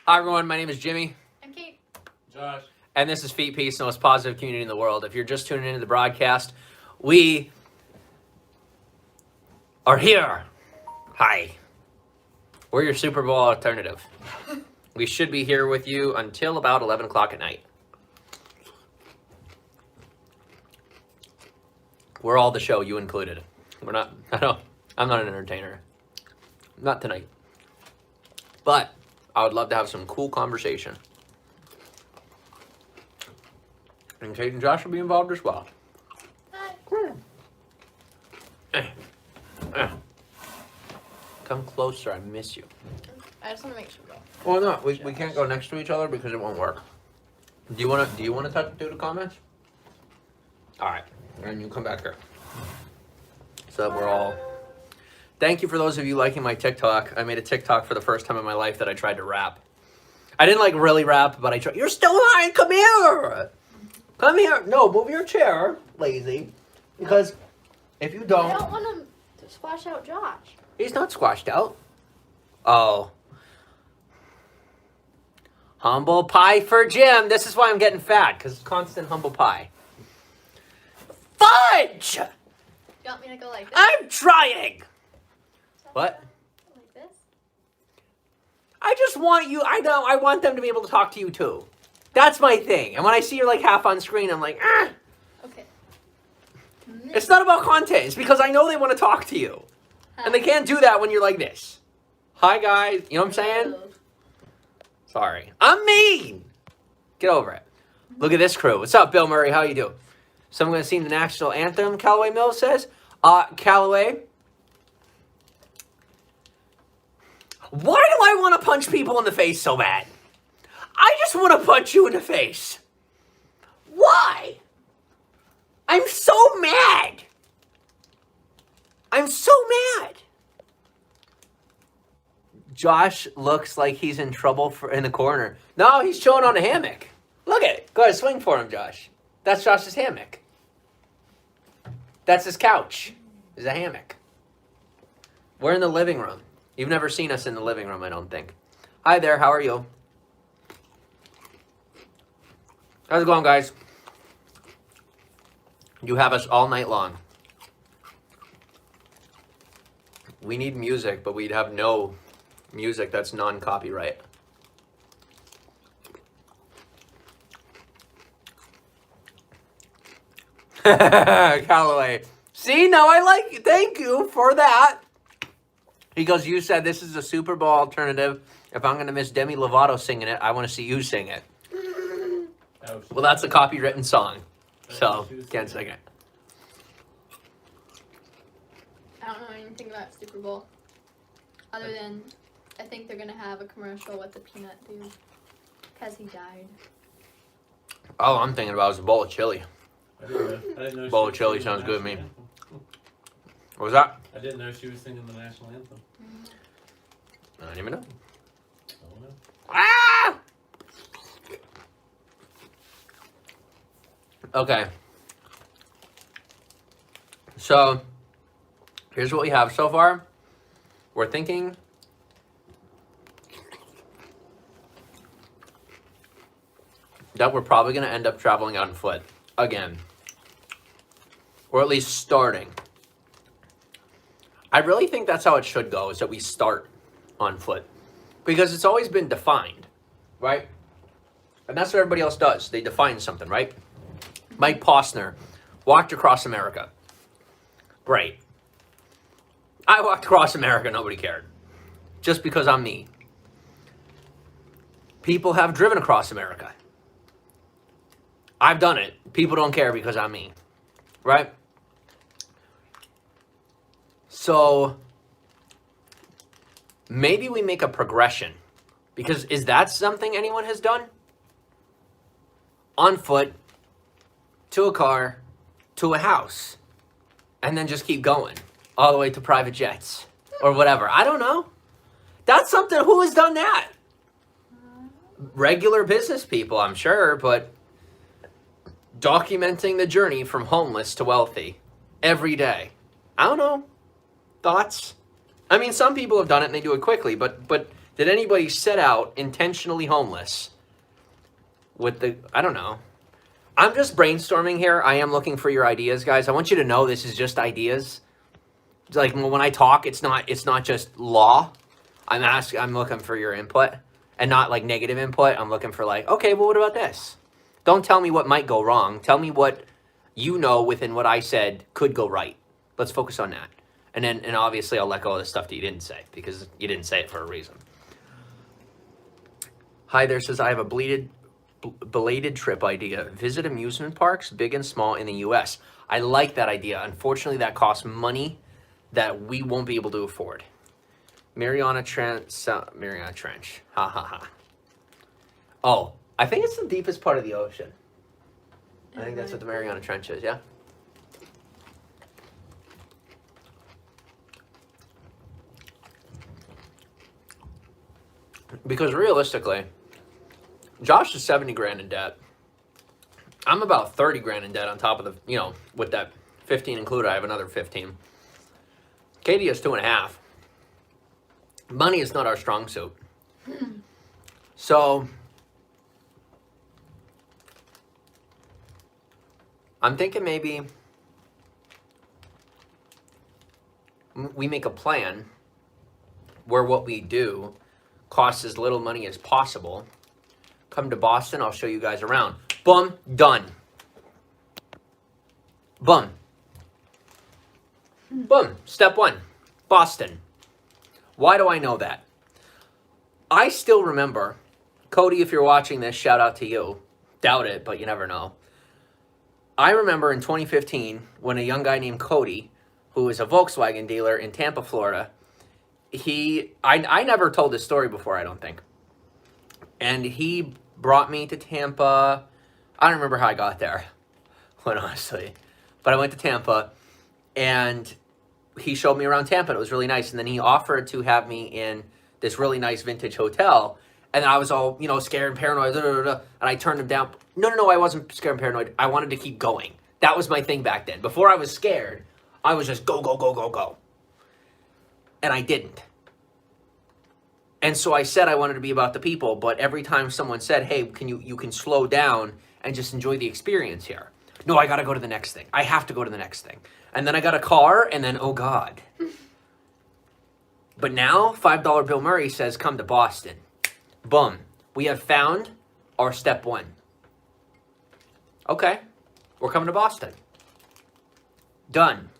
Hi everyone, my name is Jimmy. I'm Kate. Josh. And this is Feet Peace, the most positive community in the world. If you're just tuning into the broadcast, we are here. Hi. We're your Super Bowl alternative. We should be here with you until about 11 o'clock at night. We're all the show, you included. I'm not an entertainer. Not tonight. But I would love to have some cool conversation. And Kate and Josh will be involved as well. Hi. Come closer, I miss you. I just want to make sure. Well, no, we can't go next to each other because it won't work. Do you want to do the comments? All right, and you come back here. So that we're all. Thank you for those of you liking my TikTok. I made a TikTok for the first time in my life that I tried to rap. I didn't like really rap, but I tried. You're still lying. Come here. Come here. No, move your chair, lazy. Because if you don't. I don't want him to squash out Josh. He's not squashed out. Oh. Humble pie for Jim. This is why I'm getting fat, because it's constant humble pie. Fudge! You want me to go like this? I'm trying! What? Like this? I just want you, I want them to be able to talk to you too. That's my thing. And when I see you're like half on screen, I'm like, ah! Okay. It's not about content. It's because I know they want to talk to you. And they can't do that when you're like this. Hi, guys. You know what I'm saying? Sorry. I'm mean. Get over it. Look at this crew. What's up, Bill Murray? How you doing? Someone going to sing the national anthem, Callaway Mills says. Callaway. Why do I want to punch people in the face so bad? I just want to punch you in the face. Why? I'm so mad. I'm so mad. Josh looks like he's in trouble in the corner. No, he's chilling on a hammock. Look at it. Go ahead, swing for him, Josh. That's Josh's hammock. That's his couch. It's a hammock. We're in the living room. You've never seen us in the living room, I don't think. Hi there, how are you? How's it going, guys? You have us all night long. We need music, but we'd have no music that's non-copyright. Callaway. See, now I like you. Thank you for that. He goes, you said this is a Super Bowl alternative. If I'm going to miss Demi Lovato singing it, I want to see you sing it. Well, that's a copywritten song. So, can't sing it. I don't know anything about Super Bowl. Other than, I think they're going to have a commercial with the peanut dude. Because he died. All I'm thinking about is a bowl of chili. I didn't know Bowl of chili sounds good to me. What was that? I didn't know she was singing the national anthem. I don't even know. I don't know. Ah! Okay. So, here's what we have so far. We're thinking that we're probably going to end up traveling on foot again. Or at least starting. I really think that's how it should go, is that we start on foot. Because it's always been defined, right? And that's what everybody else does. They define something, right? Mike Posner walked across America. Great. I walked across America, nobody cared. Just because I'm me. People have driven across America. I've done it. People don't care because I'm me. Right? So, maybe we make a progression. Because is that something anyone has done? On foot, to a car, to a house. And then just keep going. All the way to private jets. Or whatever. I don't know. That's something, who has done that? Regular business people, I'm sure, but documenting the journey from homeless to wealthy every day. I don't know. Thoughts? I mean, some people have done it and they do it quickly, but Did anybody set out intentionally homeless with the, I don't know. I'm just brainstorming here. I am looking for your ideas, guys. I want you to know this is just ideas. Like when I talk, it's not just law. I'm looking for your input and not like negative input. I'm looking for like, okay, well, what about this? Don't tell me what might go wrong. Tell me what you know within what I said could go right. Let's focus on that. And obviously I'll let go of the stuff that you didn't say because you didn't say it for a reason. Hi there says, I have a belated trip idea. Visit amusement parks, big and small, in the U.S. I like that idea. Unfortunately, that costs money that we won't be able to afford. Mariana Trench. Ha ha ha. Oh, I think it's the deepest part of the ocean. I think that's what the Mariana Trench is, yeah? Because realistically, Josh is 70 grand in debt. I'm about 30 grand in debt on top of the, you know, with that 15 included, I have another 15. Katie has 2.5. Money is not our strong suit. So I'm thinking maybe we make a plan where what we do costs as little money as possible. Come to Boston, I'll show you guys around. Boom, done. Boom. Boom, step one, Boston. Why do I know that? I still remember, Cody, if you're watching this, shout out to you. Doubt it, but you never know. I remember in 2015 when a young guy named Cody, who was a Volkswagen dealer in Tampa, Florida, I never told this story before, I don't think. And he brought me to Tampa. I don't remember how I got there, quite honestly. But I went to Tampa, and he showed me around Tampa. And it was really nice. And then he offered to have me in this really nice vintage hotel. And I was all, you know, scared and paranoid. And I turned him down. No, I wasn't scared and paranoid. I wanted to keep going. That was my thing back then. Before I was scared, I was just go, go, go, go, go. And I didn't. And so I said I wanted to be about the people, but every time someone said, hey, you can slow down and just enjoy the experience here. No, I got to go to the next thing. I have to go to the next thing. And then I got a car, and then, oh, God. But now, $5 Bill Murray says, come to Boston. Boom. We have found our step one. Okay. We're coming to Boston. Done.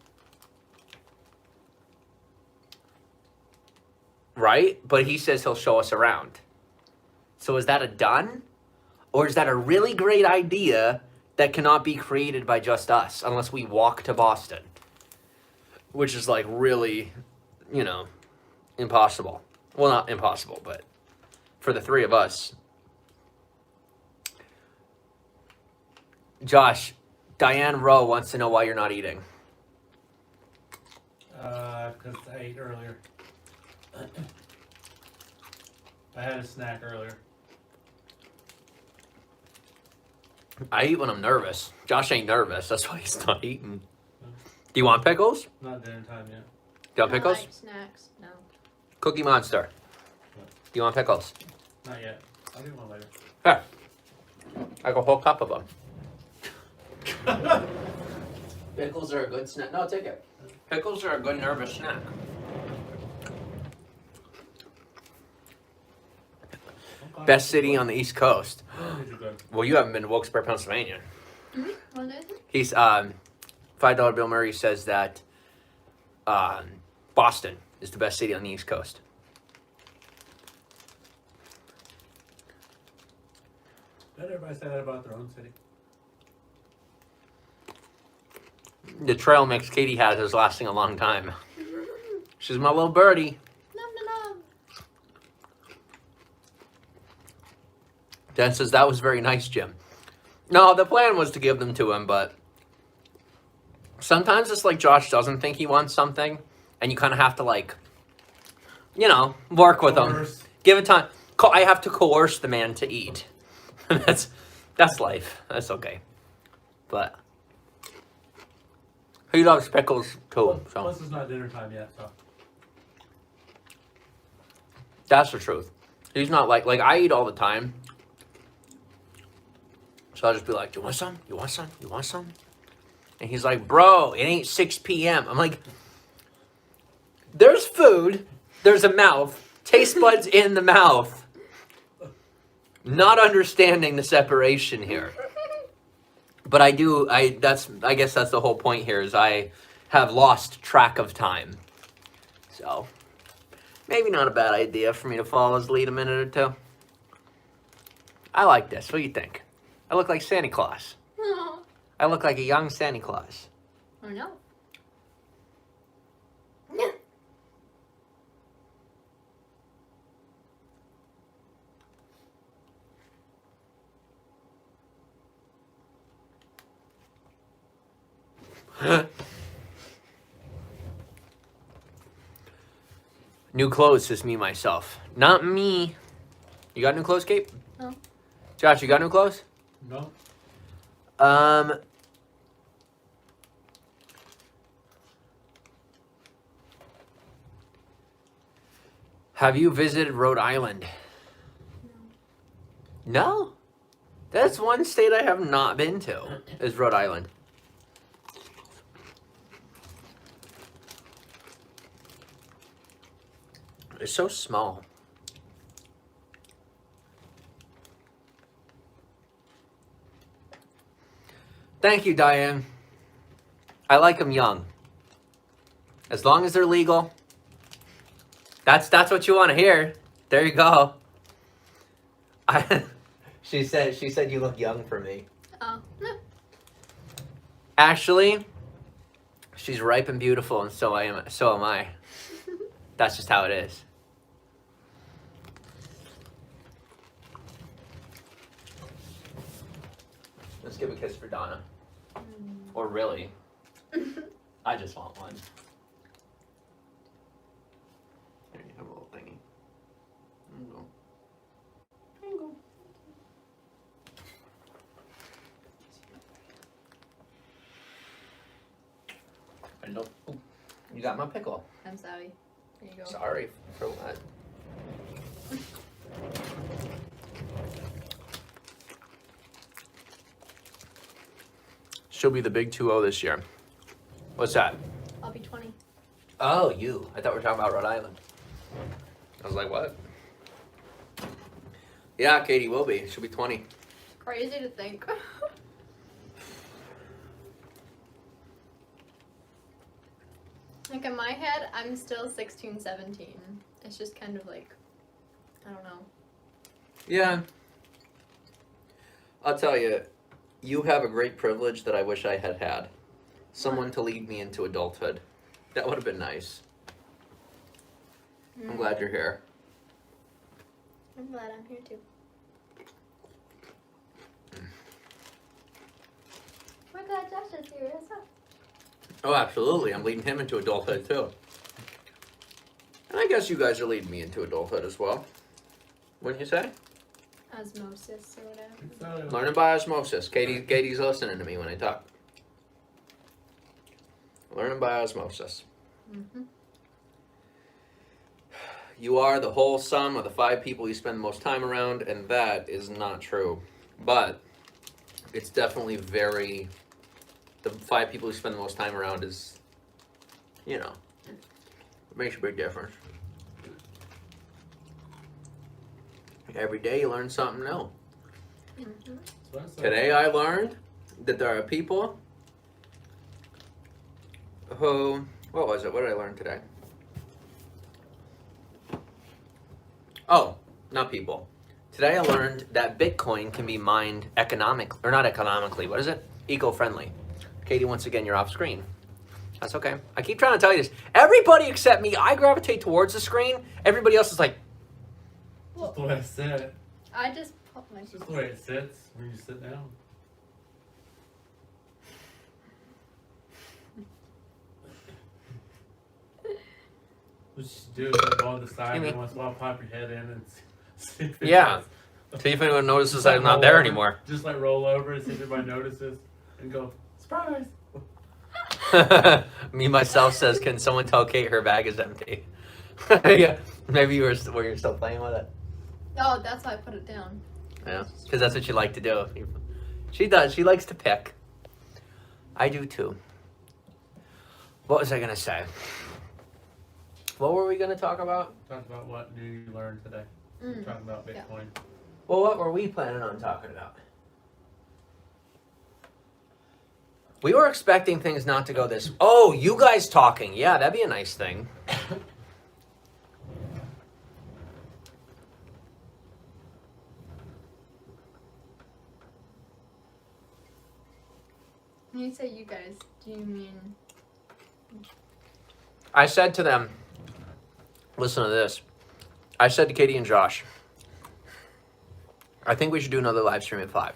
Right? But he says he'll show us around. So is that a done? Or is that a really great idea that cannot be created by just us unless we walk to Boston? Which is like really, you know, impossible. Well, not impossible, but for the three of us. Josh, Diane Rowe wants to know why you're not eating. Because I ate earlier. I had a snack earlier. I eat when I'm nervous. Josh ain't nervous. That's why he's not eating. Do you want pickles? Not dinner time yet. Do you want pickles? Like snacks? No. Cookie Monster. What? Do you want pickles? Not yet. I'll get one later. Here. I got a whole cup of them. Pickles are a good snack. No, take it. Pickles are a good nervous snack. Best city on the East Coast. Well, you haven't been to Wilkes-Barre, Pennsylvania. Mm-hmm. What is it? He's $5 Bill Murray says that Boston is the best city on the East Coast. Let everybody say that about their own city. The trail mix Katie has is lasting a long time. She's my little birdie. Nom. Dan says, that was very nice, Jim. No, the plan was to give them to him, but sometimes it's like Josh doesn't think he wants something, and you kind of have to, like, you know, work with him. Give it time. I have to coerce the man to eat. That's life. That's okay. But he loves pickles, too. Plus, it's not dinner time yet, so. That's the truth. He's not like I eat all the time. So I'll just be like, do you want some? You want some? You want some? And he's like, bro, it ain't 6 p.m. I'm like, there's food, there's a mouth, taste buds in the mouth. Not understanding the separation here. But I guess that's the whole point here is I have lost track of time. So, maybe not a bad idea for me to follow his lead a minute or two. I like this. What do you think? I look like Santa Claus. Oh, I look like a young Santa Claus. or no. New clothes, says me, myself. Not me. You got new clothes, Kate? No. Josh, you got new clothes? No. Have you visited Rhode Island? No? That's one state I have not been to, is Rhode Island. It's so small. Thank you, Diane. I like them young. As long as they're legal. That's what you want to hear. There you go. She said you look young for me. Oh. Actually, she's ripe and beautiful, and so am I. That's just how it is. Let's give a kiss for Donna. Or really. I just want one. There you have a little thingy. There you go. There you go. I know. Ooh, you got my pickle. I'm sorry. There you go. Sorry for what? She'll be the big 2-0 this year. What's that? I'll be 20. Oh, you. I thought we were talking about Rhode Island. I was like, what? Yeah, Katie will be. She'll be 20. Crazy to think. Like in my head, I'm still 16, 17. It's just kind of like, I don't know. Yeah. I'll tell you, you have a great privilege that I wish I had had. Someone to lead me into adulthood. That would have been nice. I'm glad you're here. I'm glad I'm here too. We're glad Josh is here as well. Oh, absolutely. I'm leading him into adulthood, too. And I guess you guys are leading me into adulthood as well. Wouldn't you say? Osmosis or whatever. Learning by osmosis. Katie's listening to me when I talk. Learning by osmosis. Mm-hmm. You are the whole sum of the 5 people you spend the most time around, and that is not true. But it's definitely very... The 5 people you spend the most time around is, you know, it makes a big difference. Every day you learn something new. Mm-hmm. Today I learned that there are people who, what was it? What did I learn today? Oh, not people. Today I learned that Bitcoin can be mined not economically, what is it? Eco-friendly. Katie, once again, you're off screen. That's okay. I keep trying to tell you this. Everybody except me, I gravitate towards the screen. Everybody else is like... Just the way I sit. I just put my... It's just the way it sits when you sit down. What you should do is like go on the side and once in a while pop your head in and see if Yeah. See if anyone notices I'm not there anymore. Just like roll over and see if anybody notices and go, surprise! Me, myself says, can someone tell Kate her bag is empty? Yeah, maybe you're still playing with it. Oh, that's why I put it down. Yeah, because that's what you like to do. She does. She likes to pick. I do too. What was I gonna say? What were we gonna talk about? Talk about what new you learned today. Mm. Talking about Yeah. Bitcoin. Well, what were we planning on talking about? We were expecting things not to go this. Oh, you guys talking? Yeah, that'd be a nice thing. When you say you guys, do you mean? I said to them, listen to this. I said to Katie and Josh, I think we should do another live stream at 5.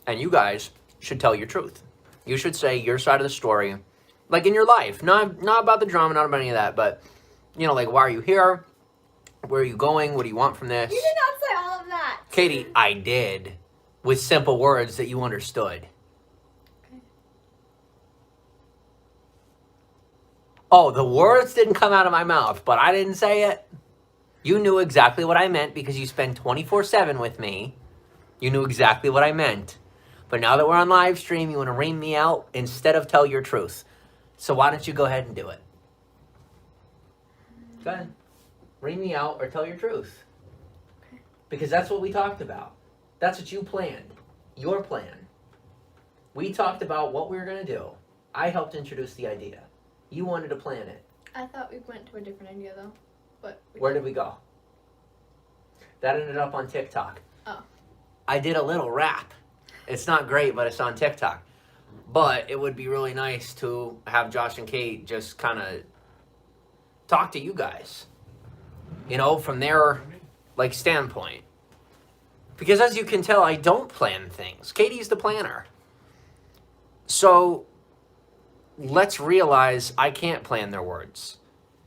And you guys should tell your truth. You should say your side of the story, like in your life. Not about the drama, not about any of that, but, you know, like, why are you here? Where are you going? What do you want from this? You did not say all of that. Katie, I did. With simple words that you understood. Oh, the words didn't come out of my mouth, but I didn't say it. You knew exactly what I meant because you spend 24/7 with me. You knew exactly what I meant. But now that we're on live stream, you want to ream me out instead of tell your truth. So why don't you go ahead and do it? Go ahead. Ream me out or tell your truth. Okay. Because that's what we talked about. That's what you planned. Your plan. We talked about what we were going to do. I helped introduce the idea. You wanted to plan it. I thought we went to a different idea though, but Where did we go? That ended up on TikTok. Oh. I did a little rap. It's not great, but it's on TikTok. But it would be really nice to have Josh and Kate just kind of talk to you guys. You know, from their like standpoint. Because as you can tell, I don't plan things. Katie's the planner. So let's realize I can't plan their words.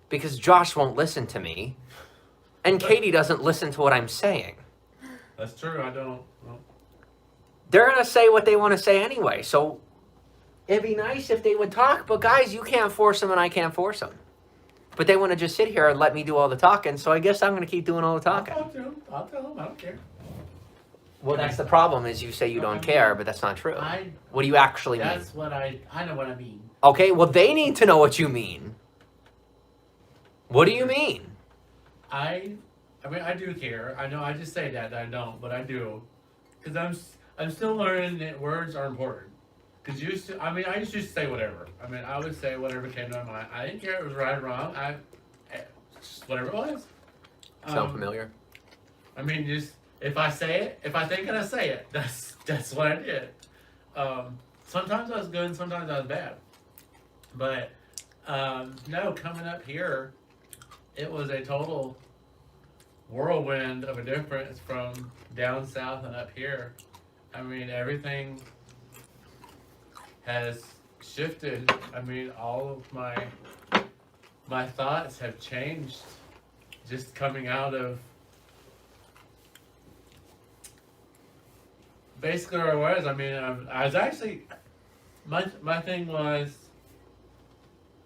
Because Josh won't listen to me. And Katie doesn't listen to what I'm saying. That's true. I don't. Well, They're going to say what they want to say anyway. So it'd be nice if they would talk. But guys, you can't force them and I can't force them. But they want to just sit here and let me do all the talking. So I guess I'm going to keep doing all the I'll talking. talk to him. I'll tell him. I don't care. Well, that's the problem is you say you don't care, but that's not true. What do you actually mean? That's what I know what I mean. Okay, well, they need to know what you mean. What do you mean? I mean, I do care. I know I just say that I don't, but I do. Because I'm still learning that words are important. Because I used to just say whatever. I mean, I would say whatever came to my mind. I didn't care if it was right or wrong. Just whatever it was. Sound familiar? I mean, just if I say it, if I think it, I say it. That's what I did. Sometimes I was good, and sometimes I was bad. But no, coming up here, it was a total whirlwind of a difference from down south and up here. I mean, everything has shifted. I mean, all of my thoughts have changed just coming out of basically where I was. I mean, I was actually, my thing was,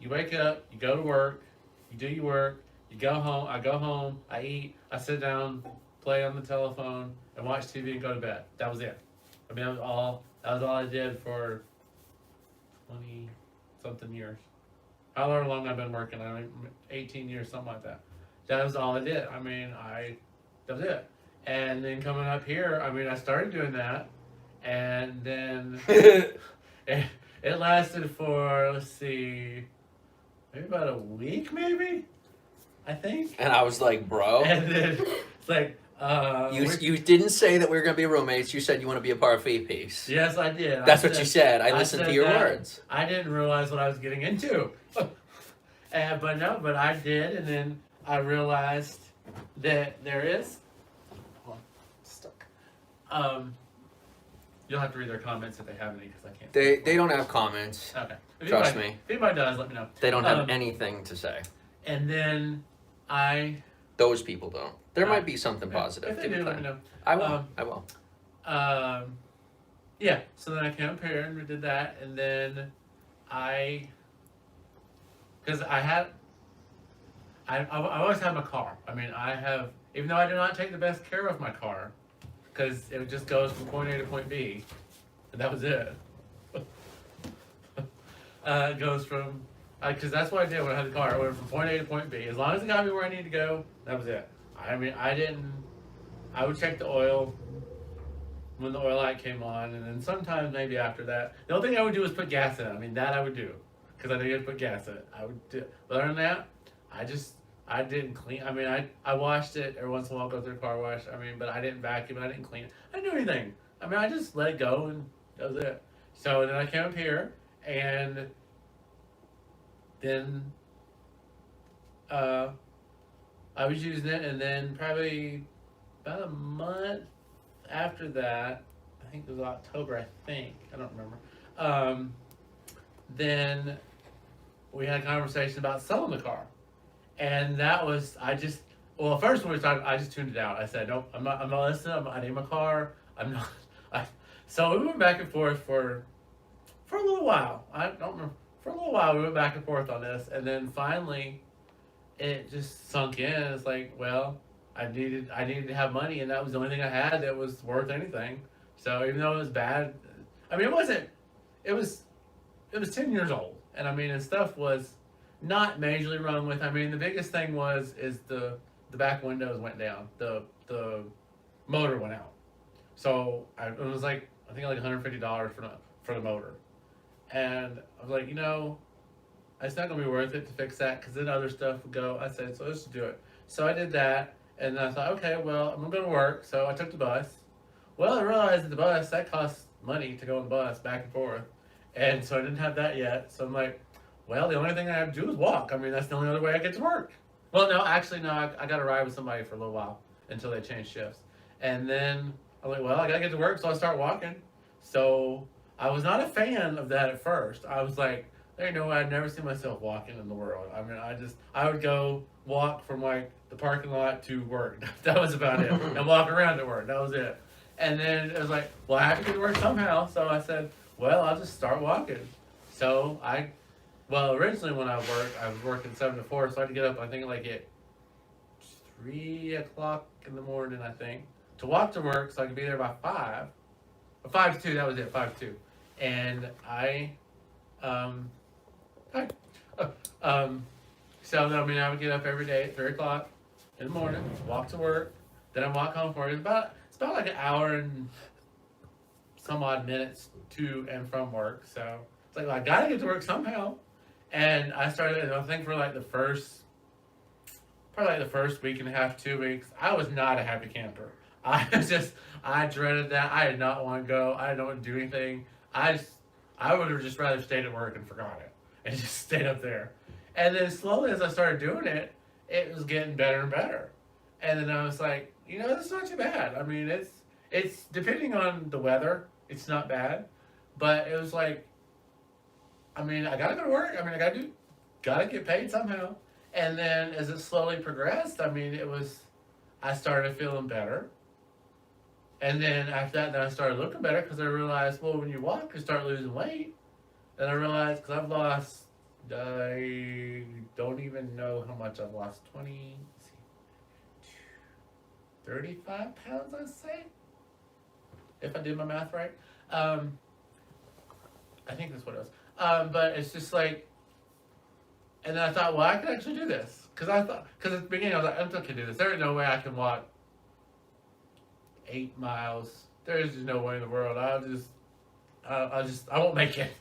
you wake up, you go to work, you do your work, you go home, I eat, I sit down, play on the telephone, and watch TV and go to bed. That was it. I mean, that was all I did for 20-something years. However long I've been working, I mean, 18 years, something like that. That was all I did. I mean, that was it. And then coming up here, I mean, I started doing that, and then it lasted for, let's see, maybe about a week, maybe, I think. And I was like, bro. And then it's like, You didn't say that we were going to be roommates. You said you want to be a part of Piece. yes, I did. That's what you said. I listened to your that. words. I didn't realize what I was getting into. But I did, and then I realized that there is. Hold on, stuck. You'll have to read their comments if they have any, because I can't. They don't have comments. Okay. Trust me. If anybody does, let me know. They don't have anything to say. And then Those people don't. There might be something positive. If they do, let me know. I will. I will. Yeah. So then I came up here and we did that, and then because I I've always had my car. I mean, I have, even though I do not take the best care of my car, because it just goes from point A to point B, and that was it. It goes from, because that's what I did when I had the car. I went from point A to point B. As long as it got me where I needed to go, that was it. I mean, I would check the oil when the oil light came on, and then sometimes maybe after that. The only thing I would do was put gas in it. I mean, that I would do, because I needed to put gas in it. I would do, but other than that, I didn't clean. I mean, I washed it every once in a while, go through the car wash. I mean, but I didn't vacuum it, I didn't clean it. I didn't do anything. I mean, I just let it go, and that was it. So then I came up here, and then I was using it, and then probably about a month after that, I think it was October, I don't remember. Then we had a conversation about selling the car. And that was, well, first when we started, I just tuned it out. I said, nope, I'm not listening. I need my car. I'm not. So we went back and forth for a little while. I don't remember. For a little while, we went back and forth on this. And then finally, it just sunk in. It's like, well, I needed to have money, and that was the only thing I had that was worth anything. So even though it was bad, I mean, it was 10 years old. And I mean, and stuff was not majorly wrong with. I mean, the biggest thing is the back windows went down. The motor went out. So it was like, I think like $150 for the motor. And I was like, it's not gonna be worth it to fix that, because then other stuff would go. I said, so let's just do it. So I did that, and I thought, okay, well, I'm gonna go to work. So I took the bus. Well, I realized that the bus, that costs money to go on the bus back and forth. And so I didn't have that yet. So I'm like, well, the only thing I have to do is walk. I mean, that's the only other way I get to work. Well, no, actually, no, I got to ride with somebody for a little while until they changed shifts. And then I'm like, well, I got to get to work, so I start walking. So I was not a fan of that at first. I was like, there ain't no way, I'd never see myself walking in the world. I mean, I would go walk from like the parking lot to work. That was about it. And walk around to work. That was it. And then it was like, well, I have to get to work somehow. So I said, well, I'll just start walking. So originally when I was working 7 to 4, so I had to get up, I think like at 3 o'clock in the morning, I think, to walk to work so I could be there by 5. 5 to 2, that was it, 5 to 2. And so I mean, I would get up every day at 3 o'clock in the morning, walk to work, then I'd walk home for it. It's about like an hour and some odd minutes to and from work. So it's like, well, I gotta get to work somehow. And I started, I think for like the first week and a half, 2 weeks, I was not a happy camper. I dreaded that. I did not want to go. I didn't want to do anything. I would have just rather stayed at work and forgot it and just stayed up there. And then slowly as I started doing it, it was getting better and better. And then I was like, that's not too bad. I mean, it's depending on the weather, it's not bad. But it was like, I mean, I gotta go to work. I mean, gotta get paid somehow. And then as it slowly progressed, I mean, I started feeling better. And then after that, I started looking better, because I realized, well, when you walk, you start losing weight. And I realized, because I've lost, I don't even know how much I've lost, 35 pounds, I'd say, if I did my math right. I think that's what it was. But it's just like, and then I thought, well, I could actually do this. Because at the beginning I was like, I can do this. There ain't no way I can walk 8 miles. There's just no way in the world. I won't make it.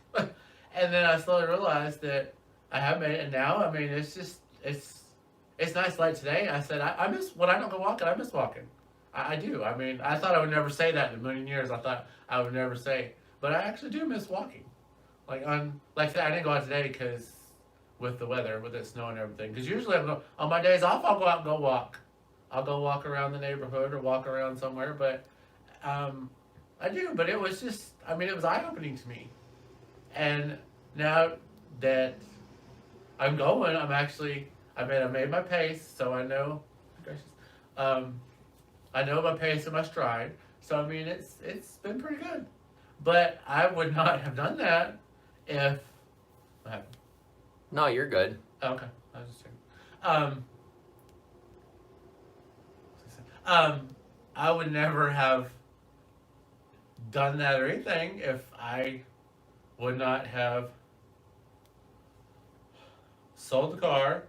And then I slowly realized that I have made it. And now, I mean, it's nice. Like today, I said, I miss, when I don't go walking, I miss walking. I do. I mean, I thought I would never say that in a million years. I thought I would never say it. But I actually do miss walking. Like today, I didn't go out today because with the weather, with it snowing and everything. Because usually on my days off, I'll go out and go walk. I'll go walk around the neighborhood or walk around somewhere. But I do. But it was just, I mean, it was eye-opening to me. And now that I'm going, I made my pace, so I know, I know my pace and my stride. So I mean, it's been pretty good. But I would not have done that if, what happened? No, you're good. Okay, I was just checking. I would never have done that or anything if I would not have sold the car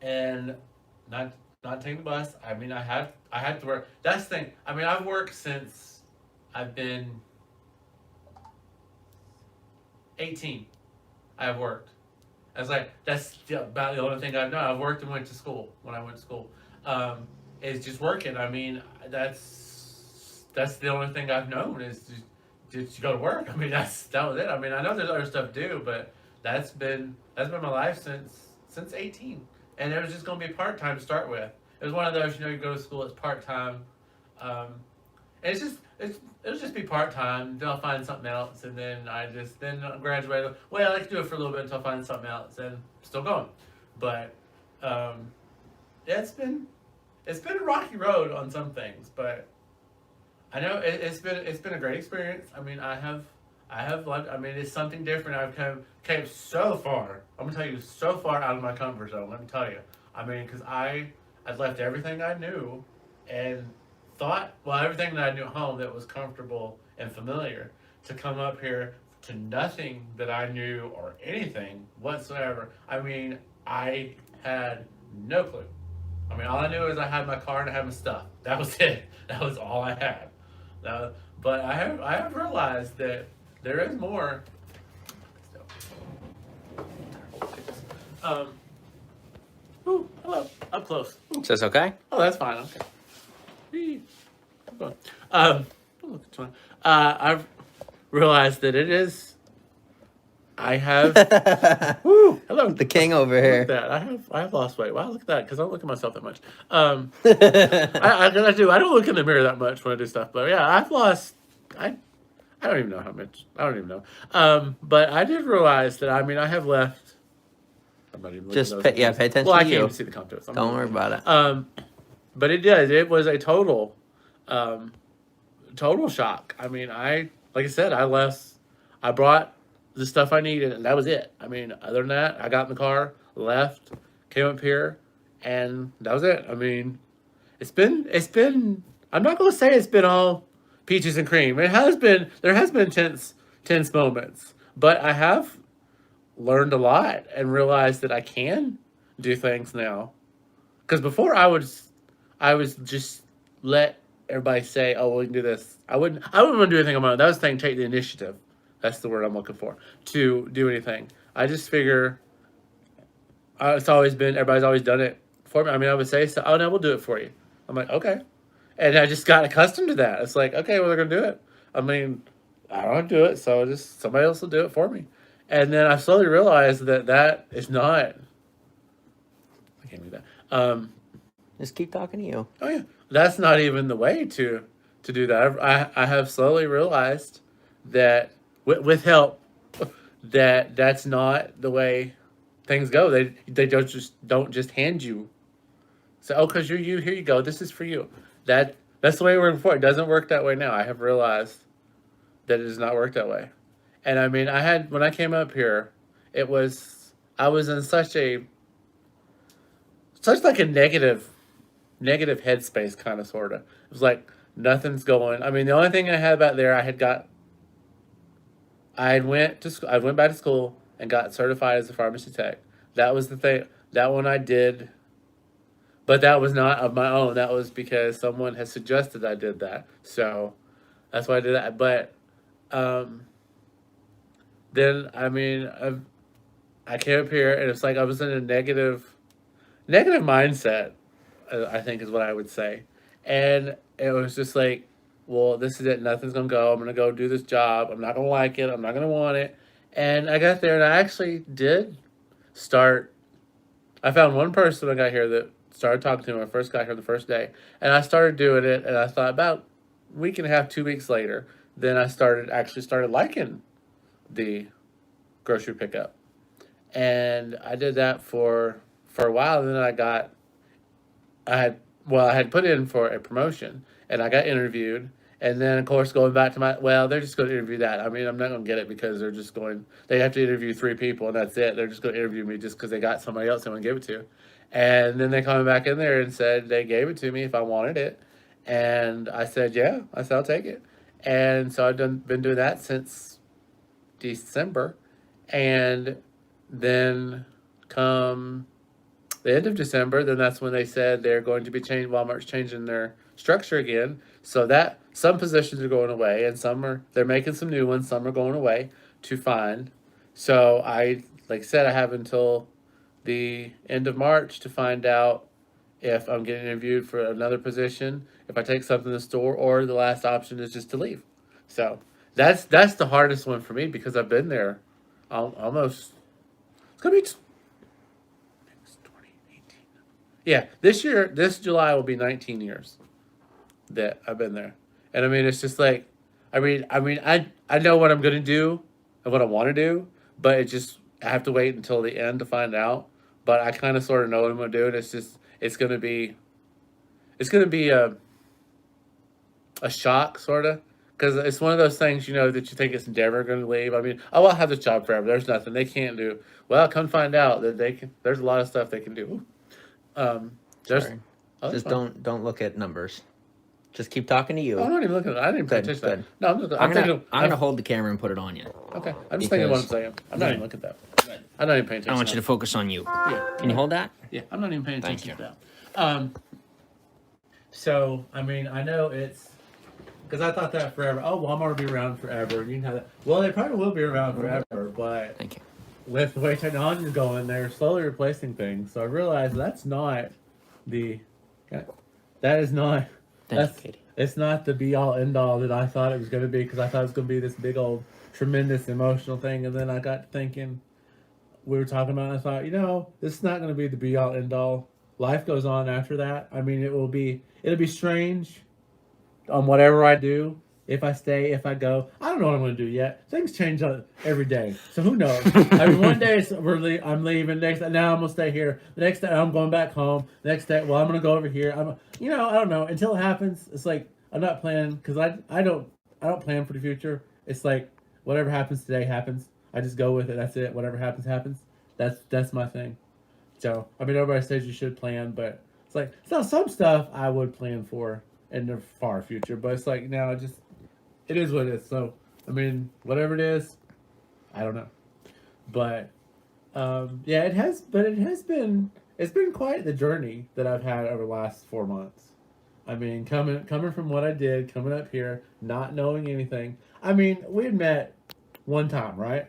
and not taking the bus. I mean, I had to work. That's the thing. I mean, I've worked since I've been 18. I've worked. I was like, that's about the only thing I've done. I've worked and went to school when I went to school. Is just working. I mean, that's the only thing I've known is just go to work. I mean, that was it. I mean, I know there's other stuff to do, but that's been my life since 18, and it was just gonna be part time to start with. It was one of those, you go to school, it's part time, and it'll just be part time. Then I'll find something else, and then I'll graduate. Well, I like to do it for a little bit until I find something else, and still going. But yeah, it's been a rocky road on some things, but I know it's been a great experience. I mean, I have loved. I mean, it's something different. I've came so far. I'm gonna tell you, so far out of my comfort zone. Let me tell you. I mean, because I'd left everything I knew, and thought everything that I knew at home that was comfortable and familiar, to come up here to nothing that I knew or anything whatsoever. I mean, I had no clue. I mean, all I knew is I had my car and I had my stuff. That was it. That was all I had. But I have realized that there is more. Ooh, hello. Up close. Ooh. Is this okay? Oh, that's fine. Okay. Keep going. Oh, that's fine. I've realized that it is. I have. Woo, hello. The king over Look here. at that. I have lost weight. Wow, look at that. Because I don't look at myself that much. I do. I don't look in the mirror that much when I do stuff. But yeah, I've lost. I don't even know how much. I don't even know. But I did realize that. I mean, I have left. I'm not even looking Just at pay, those yeah, things. pay attention Well, I to can't you. even see the contours. Don't worry about it. But it did. It was a total shock. I mean, like I said, I brought the stuff I needed, and that was it. I mean, other than that, I got in the car, left, came up here, and that was it. I mean, it's been. I'm not gonna say it's been all peaches and cream. There has been tense moments, but I have learned a lot and realized that I can do things now. Because before I was just let everybody say, "Oh, well, we can do this." I wouldn't want to do anything on my own. That was the thing. Take the initiative. That's the word I'm looking for, to do anything. I just figure it's always been, everybody's always done it for me. I mean, I would say, so, "Oh, no, we'll do it for you." I'm like, okay. And I just got accustomed to that. It's like, okay, well, they're going to do it. I mean, I don't want to do it, so just somebody else will do it for me. And then I slowly realized that is not, I can't do that. Just keep talking to you. Oh, yeah. That's not even the way to do that. I have slowly realized that with help, that's not the way things go. They don't just hand you. So, oh, because you're you, here you go. This is for you. That's the way it worked before. It doesn't work that way now. I have realized that it does not work that way. And I mean, when I came up here, I was in such like a negative headspace, kind of, sort of. It was like nothing's going. I mean, the only thing I had back there, I went back to school and got certified as a pharmacy tech. That was the thing. That one I did, but that was not of my own. That was because someone had suggested I did that. So that's why I did that. But then, I mean, I came up here and it's like I was in a negative mindset, I think is what I would say. And it was just like, well, this is it. Nothing's going to go. I'm going to go do this job. I'm not going to like it. I'm not going to want it. And I got there and I actually did start. I found one person when I got here that started talking to me when I first got here the first day. And I started doing it. And I thought about a week and a half, 2 weeks later, then I started liking the grocery pickup. And I did that for a while. And then I had put in for a promotion and I got interviewed. And then, of course, going back to they're just going to interview that. I mean, I'm not going to get it because they have to interview 3 people and that's it. They're just going to interview me just because they got somebody else they want to give it to. And then they called me back in there and said they gave it to me if I wanted it. And I said, yeah. I said, I'll take it. And so I've been doing that since December. And then come the end of December, then that's when they said they're going to be Walmart's changing their structure again. So that some positions are going away and they're making some new ones, some are going away to find. So like I said, I have until the end of March to find out if I'm getting interviewed for another position, if I take something in the store, or the last option is just to leave. So that's the hardest one for me because I've been there almost. It's gonna be 2018. Yeah, this July will be 19 years that I've been there, and I mean it's just like, I know what I'm gonna do and what I want to do, but I have to wait until the end to find out. But I kind of sort of know what I'm gonna do, and it's gonna be a shock sort of. Because it's one of those things, that you think it's never going to leave. I mean, oh, I'll have this job forever. There's nothing they can't do. Well, come find out that they can. There's a lot of stuff they can do. Sorry. Just don't look at numbers. Just keep talking to you. I'm not even looking at it. I didn't pay attention to that. No, I'm gonna hold the camera and put it on you. Okay. I'm just thinking what I'm saying. I'm not even looking at that. I'm not even paying attention. I want you to focus on you. Yeah. Can you hold that? Yeah. I'm not even paying attention Thank you. to that. So, I mean, I know it's... Because I thought that forever. Oh, Walmart will be around forever. You can have that. Well, they probably will be around forever, but... Thank you. With the way technology is going, they're slowly replacing things. So I realized that's not the... That is not... Thank you, Katie. It's not the be-all, end-all that I thought it was going to be, because I thought it was going to be this big old, tremendous emotional thing. And then I got thinking, we were talking about it, and I thought, this is not going to be the be-all, end-all. Life goes on after that. I mean, it'll be strange on whatever I do. If I stay, if I go, I don't know what I'm going to do yet. Things change every day, so who knows? I mean, one day I'm leaving. Next, now I'm going to stay here. The next day I'm going back home. The next day, well, I'm going to go over here. I don't know. Until it happens, it's like I'm not planning, because I don't plan for the future. It's like whatever happens today happens. I just go with it. That's it. Whatever happens happens. That's my thing. So I mean, everybody says you should plan, but it's like some stuff I would plan for in the far future. But it's like now it is what it is. So, I mean, whatever it is, I don't know. But, yeah, it's been quite the journey that I've had over the last 4 months. I mean, coming from what I did, coming up here, not knowing anything. I mean, we had met one time, right?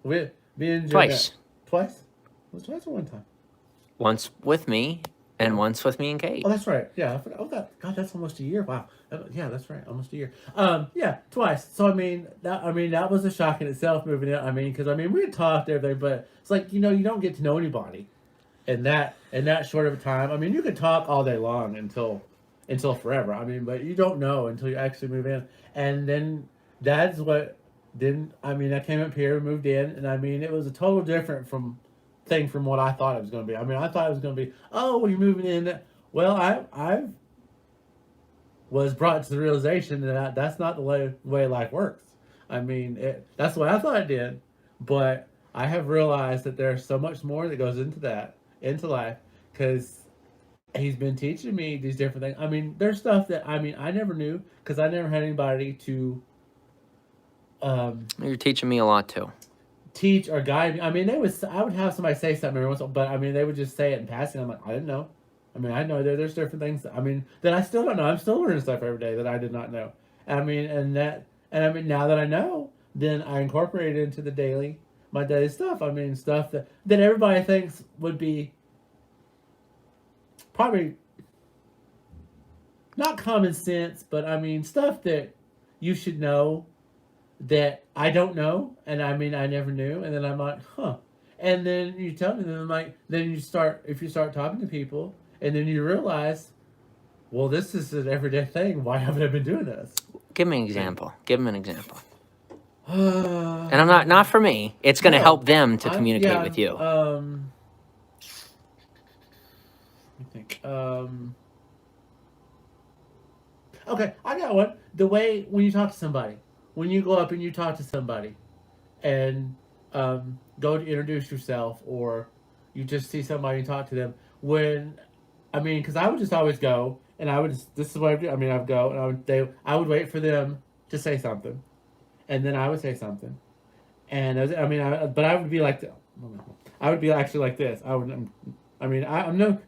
Me and Jim Twice. met. Twice? Was it twice or one time? Once with me, and once with me and Kate. Oh, that's right. Yeah, I forgot. Oh, God, that's almost a year. Wow. Yeah, that's right. Almost a year. Yeah, twice. So I mean, that was a shock in itself moving in. I mean, because we had talked everything, but it's like you don't get to know anybody in that short of a time. I mean, you could talk all day long until forever. I mean, but you don't know until you actually move in, and then that's what didn't. I mean, I came up here, moved in, and I mean, it was a total different thing from what I thought it was going to be. I mean, I thought it was going to be, oh, well, you're moving in. Well, I was brought to the realization that that's not the way life works. I mean, that's what I thought it did, but I have realized that there's so much more that goes into life, because he's been teaching me these different things. I mean, there's stuff that, I never knew, because I never had anybody to... You're teaching me a lot, too. Teach or guide me. I mean, I would have somebody say something every once in a while, but I mean, they would just say it in passing. I'm like, I didn't know. I mean, I know there's different things that I still don't know. I'm still learning stuff every day that I did not know. I mean, now that I know, then I incorporate it into my daily stuff. I mean, stuff that everybody thinks would be probably not common sense, but I mean, stuff that you should know that I don't know, and I mean, I never knew, and then I'm like, huh. And then you tell me, and I'm like, if you start talking to people, and then you realize, well, this is an everyday thing. Why haven't I been doing this? Give me an example. Give them an example. And I'm not for me. It's going to help them to communicate with you. Let me think. Okay, I got one. The way when you talk to somebody. When you go up and you talk to somebody and go to introduce yourself, or you just see somebody and talk to them, when, because I would just always go, and I would this is what I do. I would go, and I would wait for them to say something, and then I would say something, and but I would be like, I would be actually like this. I'm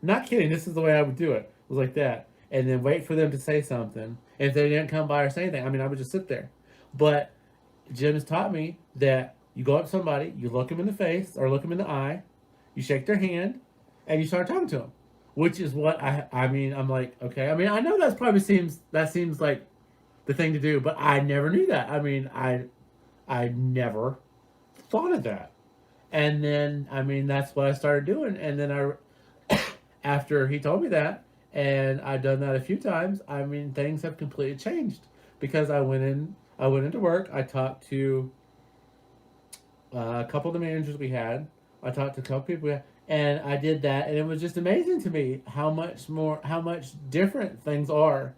not kidding. This is the way I would do it. It was like that, and then wait for them to say something. And if they didn't come by or say anything, I would just sit there. But Jim has taught me that you go up to somebody, you look them in the face or look them in the eye, you shake their hand, and you start talking to them. Which is what I'm like, okay. I know seems like the thing to do, but I never knew that. I never thought of that. And then, that's what I started doing. And then after he told me that, and I've done that a few times, things have completely changed. Because I went into work, I talked to a couple of the managers we had, I talked to a couple people we had, and I did that, and it was just amazing to me how much different things are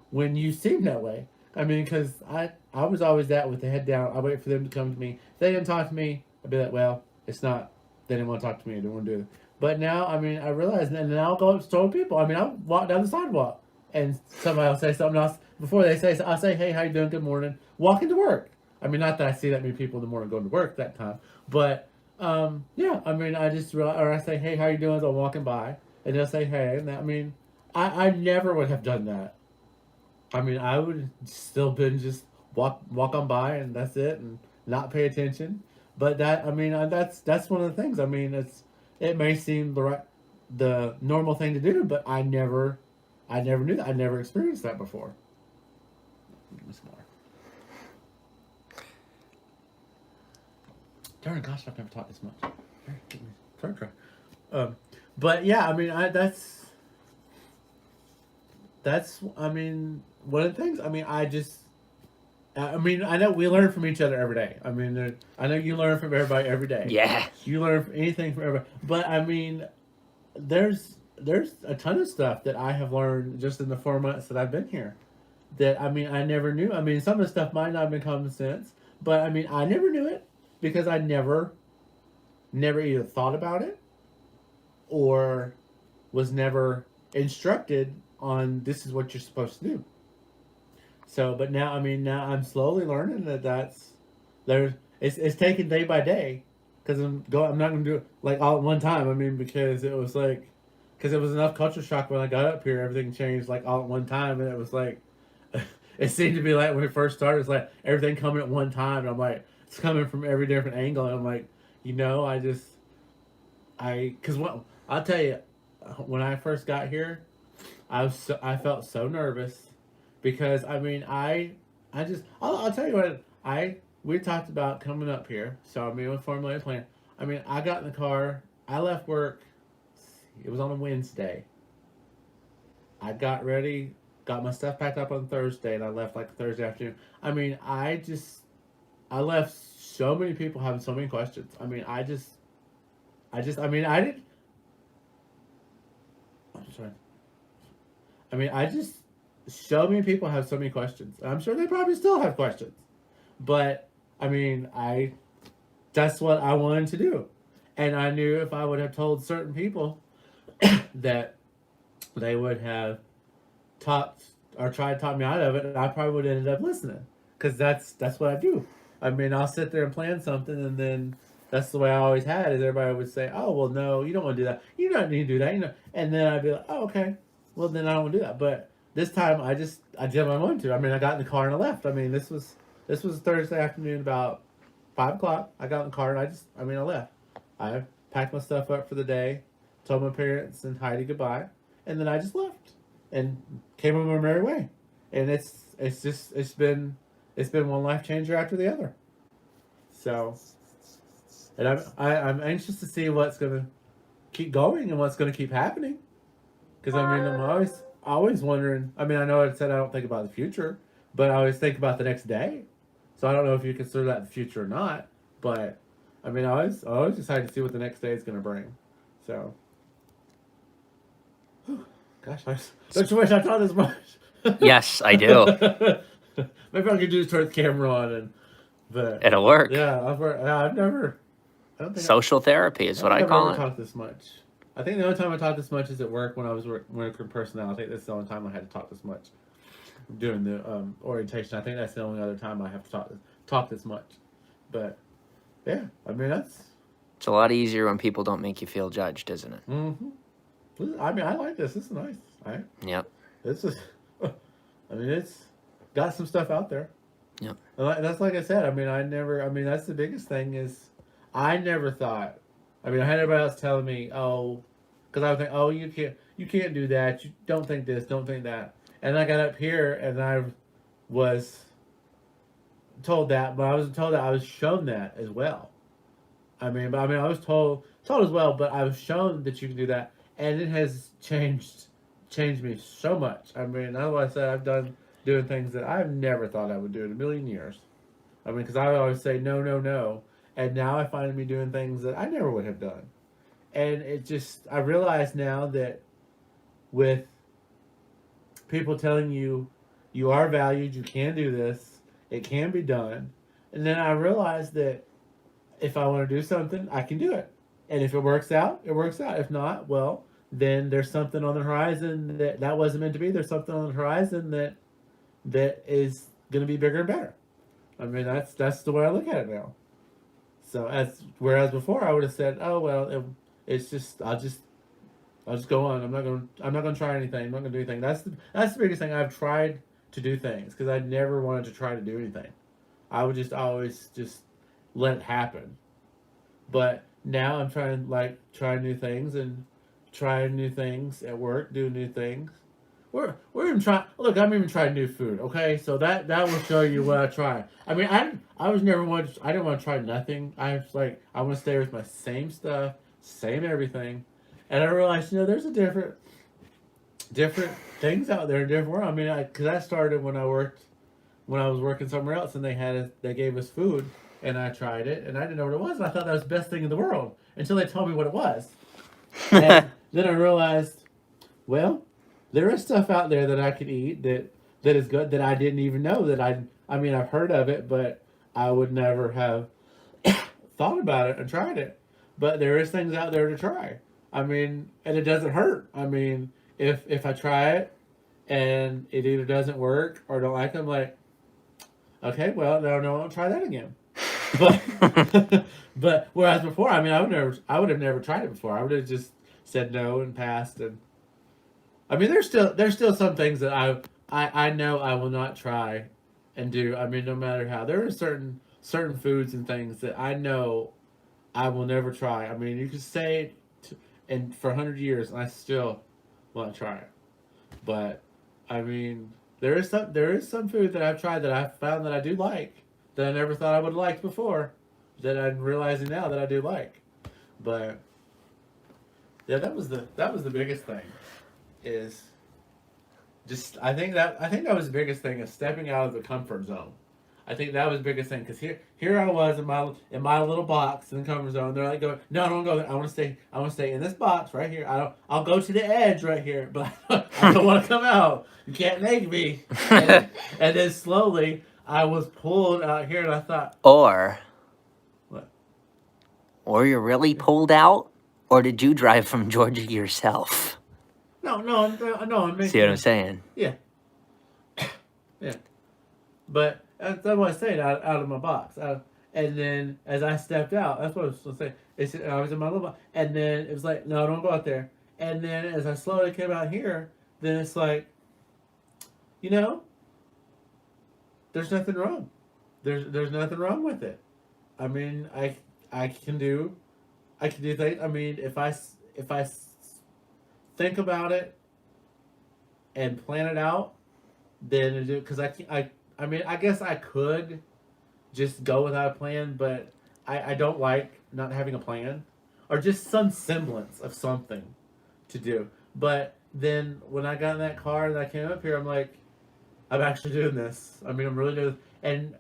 when you seem that way. Because I was always that with the head down. I wait for them to come to me. If they didn't talk to me, I'd be like, well, it's not, they didn't want to talk to me, they didn't want to do it. But now, I realize, and then I'll go up to people. I'll walk down the sidewalk, and somebody will say something else. Before they say, I'll say, hey, how you doing? Good morning. Walking to work. Not that I see that many people in the morning going to work that time. But, yeah, I just realize, or I say, hey, how you doing? As I'm walking by. And they'll say, hey. And that, I never would have done that. I would still been just walk on by, and that's it, and not pay attention. But that, that's one of the things. It may seem the normal thing to do, but I never knew that. I never experienced that before. Darn gosh, I've never talked this much. But yeah, that's one of the things. I know we learn from each other every day. I know you learn from everybody every day. Yeah. You learn from anything from everybody. But there's a ton of stuff that I have learned just in the 4 months that I've been here. That I never knew. Some of the stuff might not have been common sense, but I never knew it because I never either thought about it or was never instructed on this is what you're supposed to do. So, but now, now I'm slowly learning it's taken day by day, because I'm not going to do it like all at one time. Because it was enough culture shock when I got up here, everything changed like all at one time, and it was like, it seemed to be like when it first started, it's like everything coming at one time, and I'm like, it's coming from every different angle, and I'm like, I'll tell you, when I first got here, I felt so nervous. Because I'll tell you what, we talked about coming up here, so we formulated a plan. I got in the car, I left work, it was on a Wednesday. I got ready, got my stuff packed up on Thursday, and I left like Thursday afternoon. I left so many people having so many questions. I just so many people have so many questions. I'm sure they probably still have questions. But, that's what I wanted to do. And I knew if I would have told certain people that they would have tried to talk me out of it, I probably would have ended up listening. Because that's what I do. I'll sit there and plan something, and then that's the way I always had, is everybody would say, oh, well, no, you don't want to do that. You don't need to do that. And then I'd be like, oh, okay. Well, then I don't want to do that. But this time, I did what I wanted to. I got in the car and I left. This was Thursday afternoon, about 5 o'clock. I got in the car and I left. I packed my stuff up for the day, told my parents and Heidi goodbye, and then I just left and came on my merry way. And it's been one life changer after the other. So, and I'm anxious to see what's gonna keep going and what's gonna keep happening. Because I'm always wondering. I know I said I don't think about the future, but I always think about the next day. So I don't know if you consider that the future or not. But I always excited to see what the next day is going to bring. So, gosh, don't you wish I taught as much? Yes, I do. Maybe I could just turn the camera on but It'll work. Yeah, I've never. I don't think Social therapy is what I call I've it. never talked this much. I think the only time I talked this much is at work when I was working personnel. I think that's the only time I had to talk this much during the orientation. I think that's the only other time I have to talk this much. But yeah, I mean that's. It's a lot easier when people don't make you feel judged, isn't it? Mm-hmm. I mean, I like this. This is nice. Right? Yep. This is. I mean, it's got some stuff out there. Yep. And that's like I said. I mean, that's the biggest thing is, I never thought. I mean, I had everybody else telling me, oh, because I was thinking, oh, you can't do that. You don't think this, don't think that. And I got up here and I was told that, but I wasn't told that. I was shown that as well. I mean, I was told as well, but I was shown that you can do that, and it has changed me so much. I mean, that's why I said I've doing things that I've never thought I would do in a million years. I mean, because I would always say no, no, no, and now I find me doing things that I never would have done, and I realize now that with people telling you you are valued, you can do this, it can be done, and then I realized that if I want to do something, I can do it. And if it works out, it works out. If not, well, then there's something on the horizon that wasn't meant to be. There's something on the horizon that is going to be bigger and better. I mean, that's the way I look at it now. So whereas before I would have said, oh well, it's just I'll just go on. I'm not going to try anything. I'm not going to do anything. That's the biggest thing. I've tried to do things because I never wanted to try to do anything. I would just always just let it happen. But now I'm trying new things and trying new things at work, do new things. We're even trying. Look, I'm even trying new food. Okay, so that will show you what I try. I mean, I was never one. I didn't want to try nothing. I was like, I want to stay with my same stuff, same everything. And I realized, there's a different things out there, different world. I mean, because I started when I was working somewhere else, and they gave us food. And I tried it, and I didn't know what it was. And I thought that was the best thing in the world until they told me what it was. And then I realized, well, there is stuff out there that I could eat that is good that I didn't even know that I mean, I've heard of it, but I would never have thought about it and tried it. But there is things out there to try. I mean, and it doesn't hurt. I mean, if I try it and it either doesn't work or don't like it, I'm like, okay, well, no, I'll try that again. But whereas before, I mean, I would have never tried it before. I would have just said no and passed. And I mean, there's still some things that I know I will not try and do. I mean, no matter how, there are certain foods and things that I know I will never try. I mean, you could say and for 100 years, and I still want to try it. But I mean, there is some food that I've tried that I found that I do like, that I never thought I would have liked before, that I'm realizing now that I do like. But yeah, that was the biggest thing. Is just I think that was the biggest thing, is stepping out of the comfort zone. I think that was the biggest thing, because here I was in my little box in the comfort zone. They're like going, no, I don't go there. I want to stay in this box right here. I'll go to the edge right here, but I don't want to come out. You can't make me. And then slowly I was pulled out here, and I thought, Or what? Or you're really pulled out, or did you drive from Georgia yourself? No. I'm making, See what I'm saying? Yeah. Yeah. But that's what I said, out of my box. And then as I stepped out, that's what I was going to say. I was in my little box. And then it was like, no, don't go out there. And then as I slowly came out here, then it's like, there's nothing wrong. There's nothing wrong with it. I mean, I can do things. I mean, if I think about it and plan it out, then because I mean, I guess I could just go without a plan, but I don't like not having a plan or just some semblance of something to do. But then when I got in that car and I came up here, I'm like, I'm actually doing this. I mean, I'm really doing this. And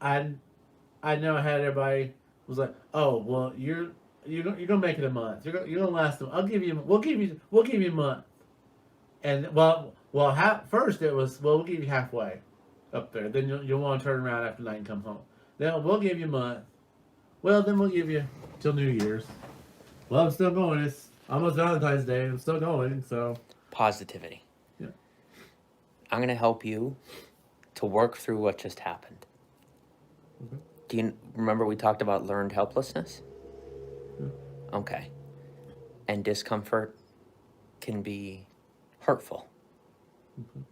I know I had everybody was like, oh, well, you're gonna make it a month. You're gonna last them. We'll give you a month. And first it was, well, we'll give you halfway up there. Then you'll want to turn around after night and come home. Then we'll give you a month. Well, then we'll give you till New Year's. Well, I'm still going. Almost Valentine's Day. I'm still going. So Positivity. Yeah. I'm going to help you to work through what just happened. Okay. Do you remember we talked about learned helplessness? Yeah. Okay. And discomfort can be hurtful, Okay.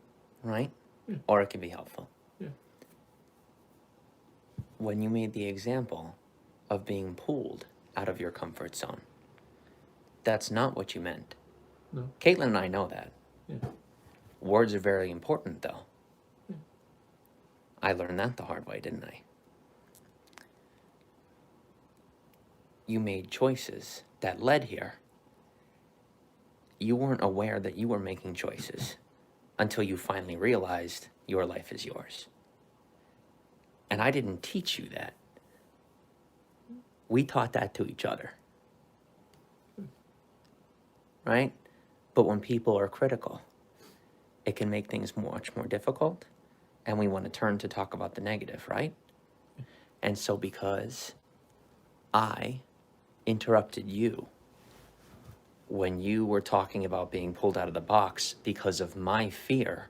right? Yeah. Or it can be helpful. Yeah. When you made the example of being pulled out of your comfort zone, that's not what you meant. No. Caitlin and I know that. Yeah. Words are very important, though. Yeah. I learned that the hard way, didn't I? You made choices that led here. You weren't aware that you were making choices until you finally realized your life is yours. And I didn't teach you that. We taught that to each other. Right? But when people are critical, it can make things much more difficult, and we want to turn to talk about the negative, right? And so because I interrupted you when you were talking about being pulled out of the box because of my fear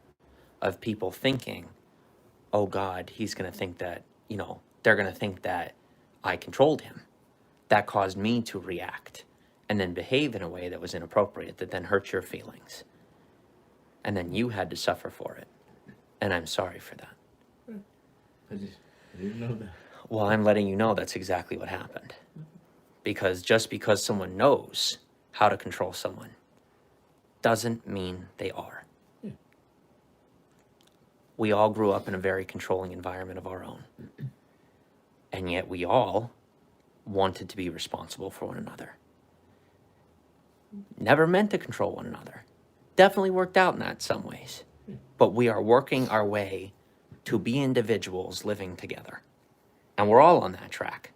of people thinking, oh God, he's going to think that, they're going to think that I controlled him. That caused me to react and then behave in a way that was inappropriate, that then hurt your feelings. And then you had to suffer for it. And I'm sorry for that. I didn't know that. Well, I'm letting you know that's exactly what happened. Because just because someone knows how to control someone doesn't mean they are. Yeah. We all grew up in a very controlling environment of our own. And yet we all wanted to be responsible for one another. Never meant to control one another. Definitely worked out in that some ways. But we are working our way to be individuals living together. And we're all on that track.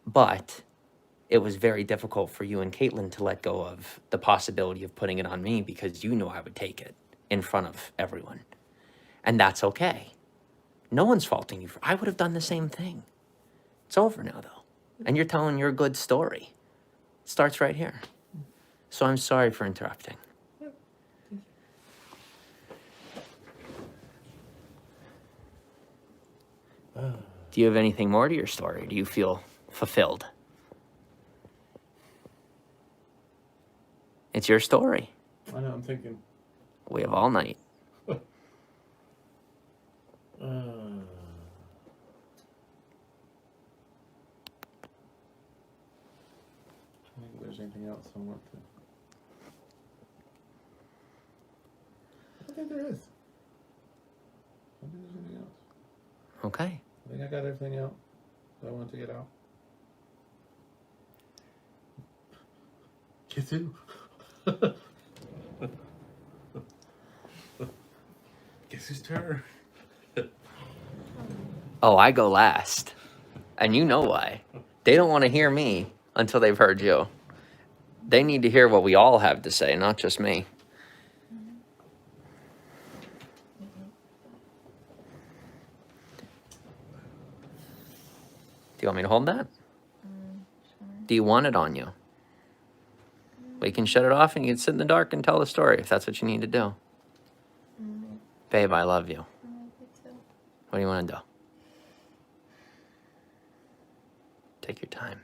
But it was very difficult for you and Caitlin to let go of the possibility of putting it on me because you knew I would take it in front of everyone. And that's okay. No one's faulting you for I would have done the same thing. It's over now, though. And you're telling your good story. It starts right here. So I'm sorry for interrupting. Do you have anything more to your story? Do you feel fulfilled? It's your story. I know. I'm thinking. We have all night. I think there's anything else I want to. I think there is. I think there's anything else. Okay. I think I got everything out that I wanted to get out. Guess who? Guess whose turn? Oh, I go last. And you know why. They don't want to hear me until they've heard you. They need to hear what we all have to say, not just me. Do you want me to hold that? Sure. Do you want it on you? We can shut it off and you can sit in the dark and tell the story if that's what you need to do. Babe, I love you. I like it too. What do you want to do? Take your time.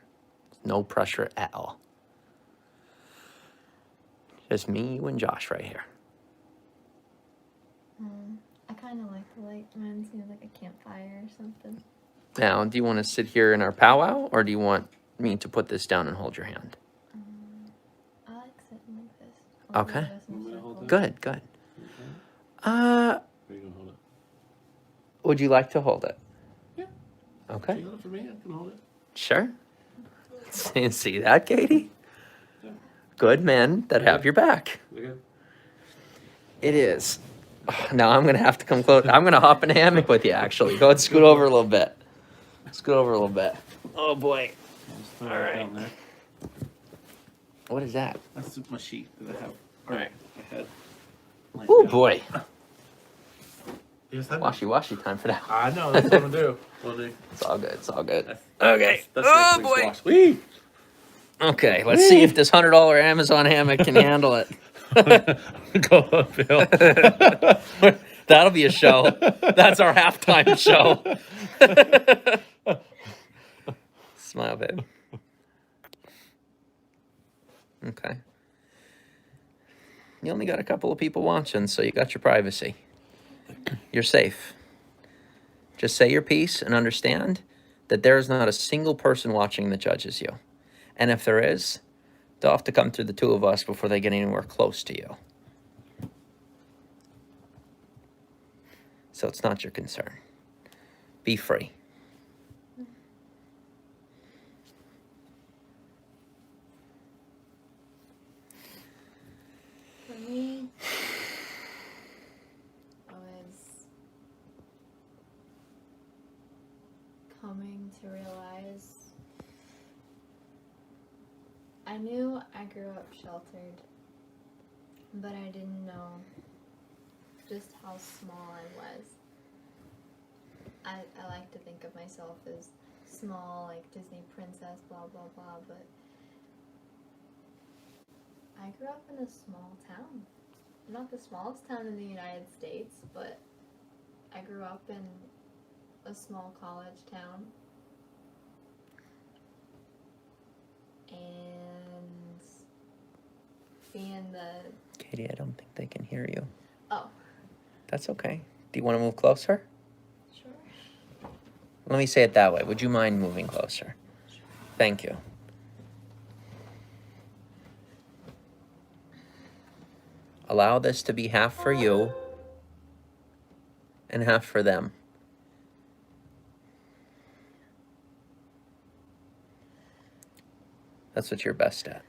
No pressure at all. Just me, you, and Josh right here. I kind of like the light. Reminds me of like a campfire or something. Now, do you want to sit here in our powwow, or do you want me to put this down and hold your hand? I like sitting like this. Okay. You want me to hold it? Good, good. Or are you gonna hold it? Would you like to hold it? Yeah. Okay. You hold it for me? I can hold it. Sure. See that, Katie? Yeah. Good men that have your back. We good? It is. Now I'm gonna have to come close. I'm gonna hop in a hammock with you. Actually, go ahead, scoot over a little bit. Scoot over a little bit. Oh boy. Just throw All it right. down there. What is that? That's my sheet that I have. All right. My head. Like Oh that. boy. Yes, I know. Washy time for that. I know. That's what I'm gonna do. Well, Nick, It's all good. It's all good. that's- Okay. That's Oh next boy. week's wash. Whee! Okay, let's see if this $100 Amazon hammock can handle it. Go uphill. That'll be a show. That's our halftime show. Smile, babe. Okay. You only got a couple of people watching, so you got your privacy. You're safe. Just say your piece and understand that there is not a single person watching that judges you. And if there is, they'll have to come through the two of us before they get anywhere close to you. So it's not your concern. Be free. For me, I was coming to realize I knew I grew up sheltered, but I didn't know just how small I was. I like to think of myself as small, like Disney princess, blah blah blah, but I grew up in a small town. Not the smallest town in the United States, but I grew up in a small college town. And being the... Katie, I don't think they can hear you. Oh. That's okay. Do you want to move closer? Sure. Let me say it that way. Would you mind moving closer? Sure. Thank you. Allow this to be half for you and half for them. That's what you're best at.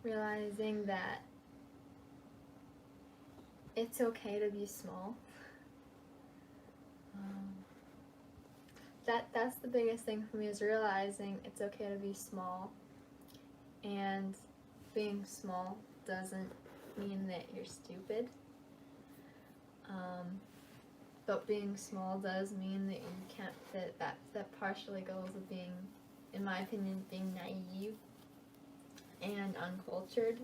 Realizing that it's okay to be small. That's the biggest thing for me, is realizing it's okay to be small, and being small doesn't mean that you're stupid. But being small does mean that you can't, that partially goes with being, in my opinion, being naive and uncultured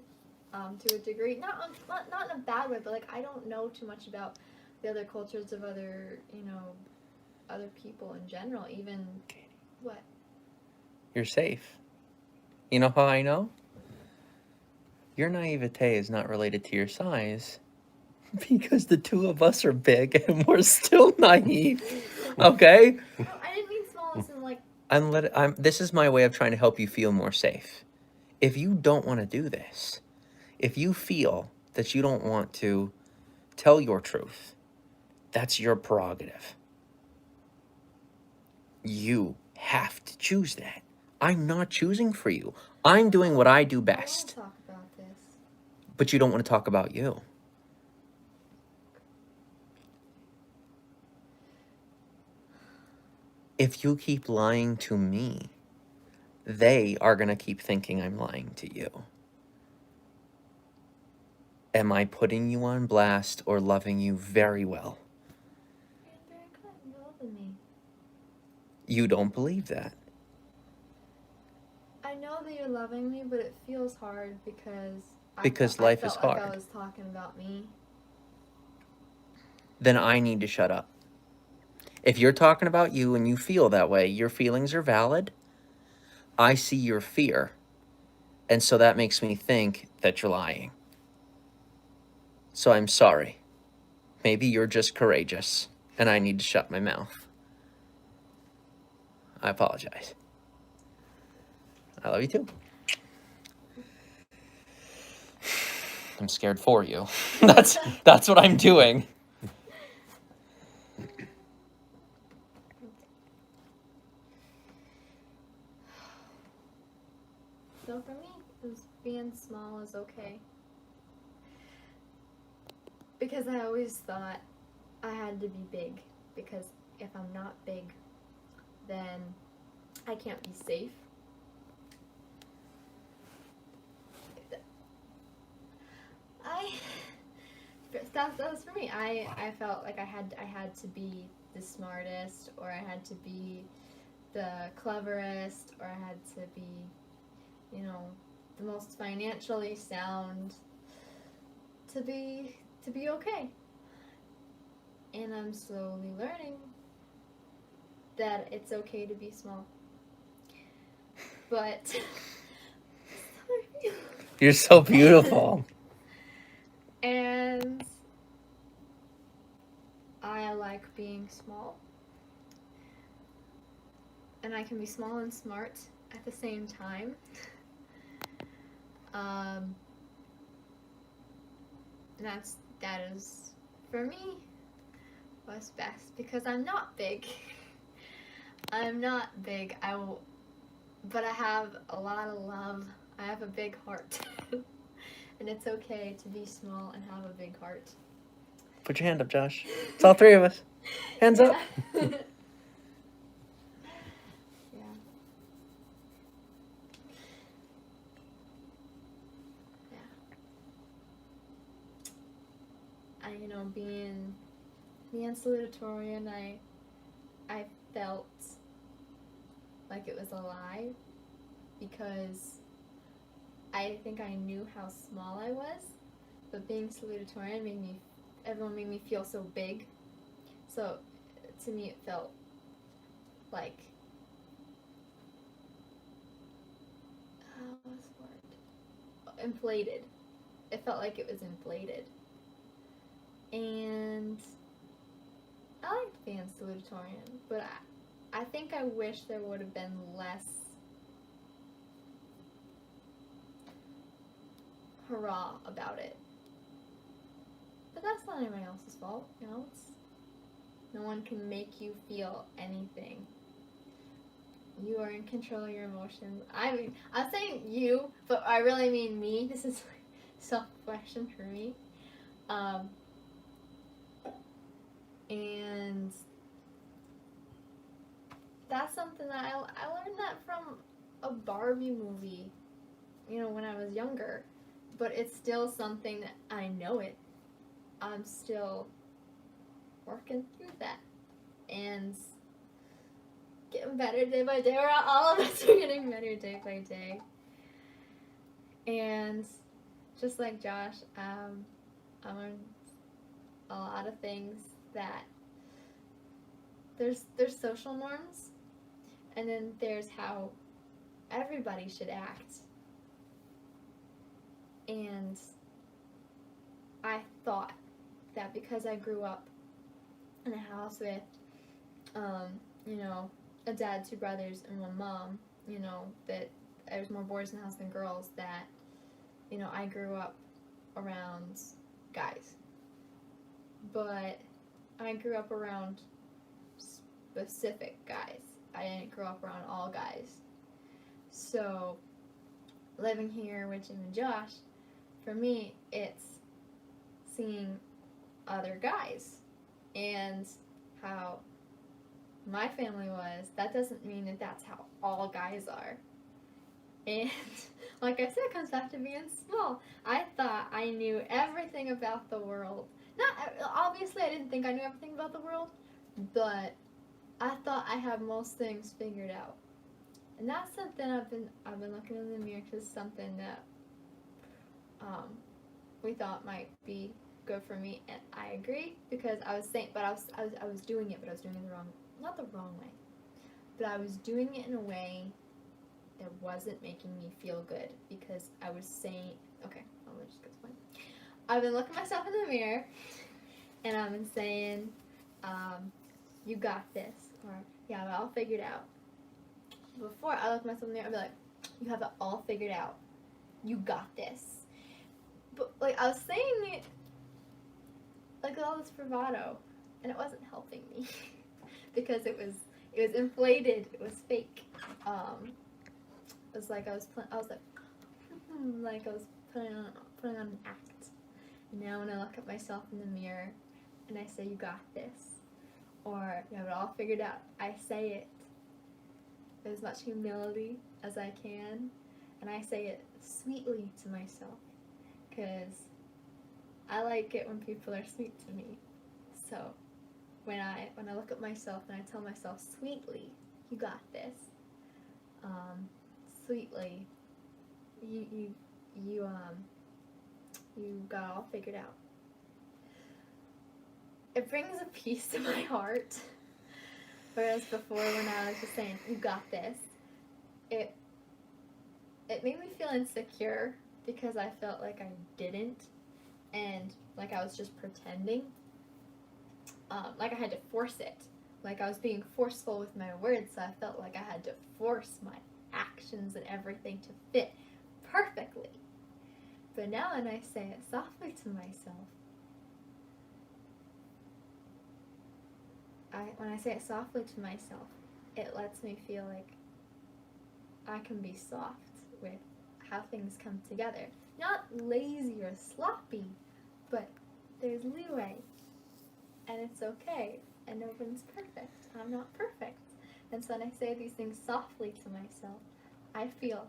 to a degree. Not in a bad way, but like, I don't know too much about the other cultures of other, other people in general, even. What? You're safe. You know how I know? Your naivete is not related to your size, because the two of us are big and we're still naive. Okay? No, I didn't mean small as in like... This is my way of trying to help you feel more safe. If you don't want to do this, if you feel that you don't want to tell your truth, that's your prerogative. You have to choose that. I'm not choosing for you. I'm doing what I do best. I want to talk about this. But you don't want to talk about you. If you keep lying to me, they are going to keep thinking I'm lying to you. Am I putting you on blast or loving you very well? You're very kind. You love me. You don't believe that. I know that you're loving me, but it feels hard because Life I is felt like hard. I was talking about me. Then I need to shut up. If you're talking about you and you feel that way, your feelings are valid. I see your fear. And so that makes me think that you're lying. So I'm sorry. Maybe you're just courageous and I need to shut my mouth. I apologize. I love you too. I'm scared for you. That's what I'm doing. So for me, being small is okay. Because I always thought I had to be big. Because if I'm not big, then I can't be safe. That was for me. I felt like I had to be the smartest, or I had to be the cleverest, or I had to be, you know, the most financially sound to be okay. And I'm slowly learning that it's okay to be small. But You're so beautiful. and I like being small. And I can be small and smart at the same time. And that is for me what's best, because I'm not big. I'm not big. But I have a lot of love. I have a big heart. And it's okay to be small and have a big heart. Put your hand up, Josh. It's all three of us. Hands up. Yeah. Being salutatorian, I felt like it was a lie, because I think I knew how small I was, but being salutatorian everyone made me feel so big. So to me it felt like, what's the word? Inflated. It felt like it was inflated. And I liked being salutatorian, but I think I wish there would have been less hurrah about it. But that's not anyone else's fault, you know? No one can make you feel anything. You are in control of your emotions. I mean, I'm saying you, but I really mean me. This is like self-reflection for me. And that's something that I learned that from a Barbie movie, when I was younger. But it's still something that I know it. I'm still working through that. And getting better day by day. All of us are getting better day by day. And just like Josh, I learned a lot of things, that there's social norms, and then there's how everybody should act. And I thought that because I grew up in a house with, a dad, 2 brothers, and 1 mom, that there's more boys in the house than girls, that, I grew up around guys. But I grew up around specific guys. I didn't grow up around all guys. So, living here with Jim and Josh, for me, it's seeing other guys and how my family was. That doesn't mean that that's how all guys are. And like I said, it comes back to being small. I thought I knew everything about the world. Obviously, I didn't think I knew everything about the world, but I thought I had most things figured out. And that's something I've been looking in the mirror, because something that we thought might be good for me, and I agree, because I was saying, but I was doing it, but I was doing it not the wrong way, but I was doing it in a way that wasn't making me feel good, because I was saying, okay, I'll just get to the point. I've been looking myself in the mirror, and I've been saying, you got this, or yeah, I have it all figured out. Before I look myself in the mirror, I'd be like, you have it all figured out. You got this. But like, I was saying it like with all this bravado, and it wasn't helping me because it was inflated. It was fake. It was like I was like I was putting on an act. And now when I look at myself in the mirror and I say, you got this, or you have it all figured out, I say it with as much humility as I can, and I say it sweetly to myself, because I like it when people are sweet to me. So when I look at myself and I tell myself sweetly, you got this. Sweetly, you got it all figured out. It brings a peace to my heart. Whereas before, when I was just saying, you got this, it made me feel insecure because I felt like I didn't, and like I was just pretending. Like I had to force it. Like I was being forceful with my words, so I felt like I had to force my actions and everything to fit perfectly. But now when I say it softly to myself, when I say it softly to myself, it lets me feel like I can be soft with how things come together. Not lazy or sloppy, but there's leeway. And it's okay. And no one's perfect. I'm not perfect. And so when I say these things softly to myself, I feel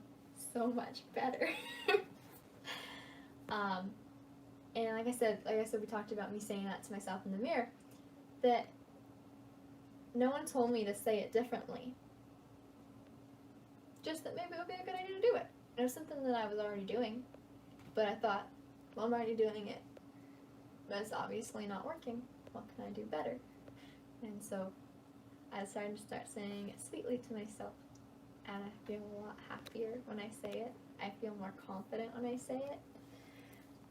so much better. And like I said, we talked about me saying that to myself in the mirror, that no one told me to say it differently. Just that maybe it would be a good idea to do it. It was something that I was already doing, but I thought, well, I'm already doing it. But it's obviously not working. What can I do better? And so I decided to start saying it sweetly to myself. And I feel a lot happier when I say it. I feel more confident when I say it.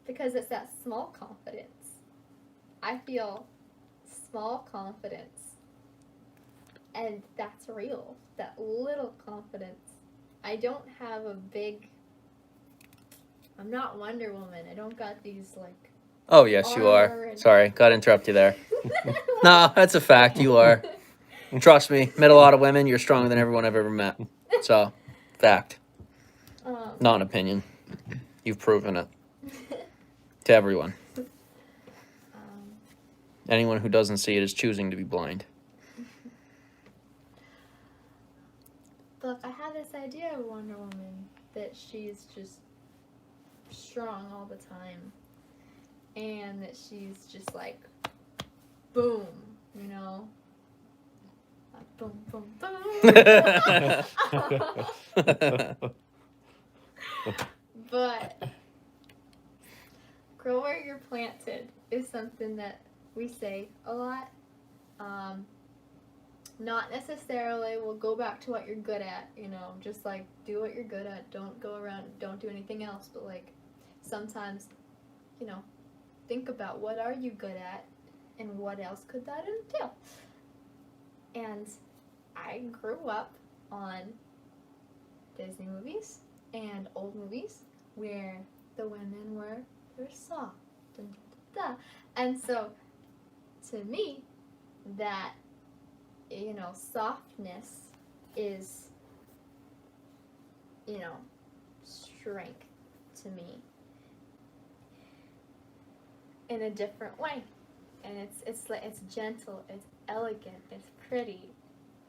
Because it's that small confidence. I feel small confidence. And that's real. That little confidence. I don't have a big... I'm not Wonder Woman. I don't got these, like... Oh, yes, you are. and- Sorry, gotta interrupt you there. No, that's a fact. You are. Trust me, met a lot of women. You're stronger than everyone I've ever met. So, fact. Not an opinion. You've proven it to everyone. Anyone who doesn't see it is choosing to be blind. Look, I have this idea of Wonder Woman, that she's just strong all the time. And that she's just like, boom, you know? Like, boom, boom, boom. But grow where you're planted is something that we say a lot. Not necessarily, we'll go back to what you're good at, you know, just like do what you're good at, don't go around, don't do anything else, but like sometimes, you know, think about what are you good at and what else could that entail. And I grew up on Disney movies and old movies where the women were soft and da. And so to me, that, you know, softness is, you know, strength to me in a different way. And it's like, it's gentle, it's elegant, it's pretty.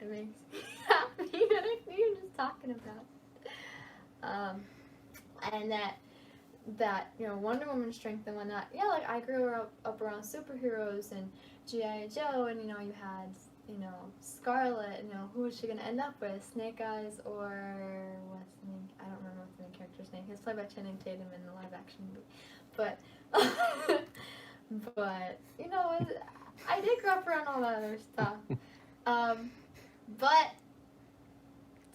It makes me happy that you're just talking about. And that, you know, Wonder Woman strength and whatnot. Yeah, like I grew up around superheroes and G.I. Joe, and you know, you had, you know, Scarlet, you know, who is she gonna end up with? Snake Eyes or what's the name? I don't remember what the main character's name. He's played by Channing Tatum in the live action movie. But but you know, I did grow up around all that other stuff. But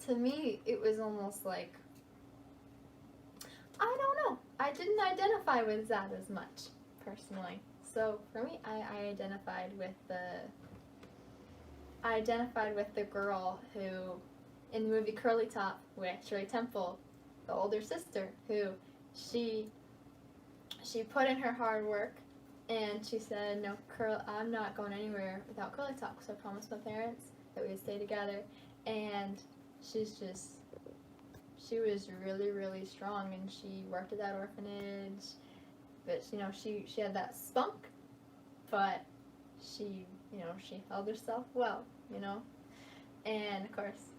to me, it was almost like, I don't know. I didn't identify with that as much, personally. So for me, I identified with the girl who, in the movie Curly Top with Shirley Temple, the older sister, who she put in her hard work, and she said, no, I'm not going anywhere without Curly Top, because I promised my parents that we would stay together. And she was really, really strong, and she worked at that orphanage, but, you know, she had that spunk, but she, you know, she held herself well, you know. And of course,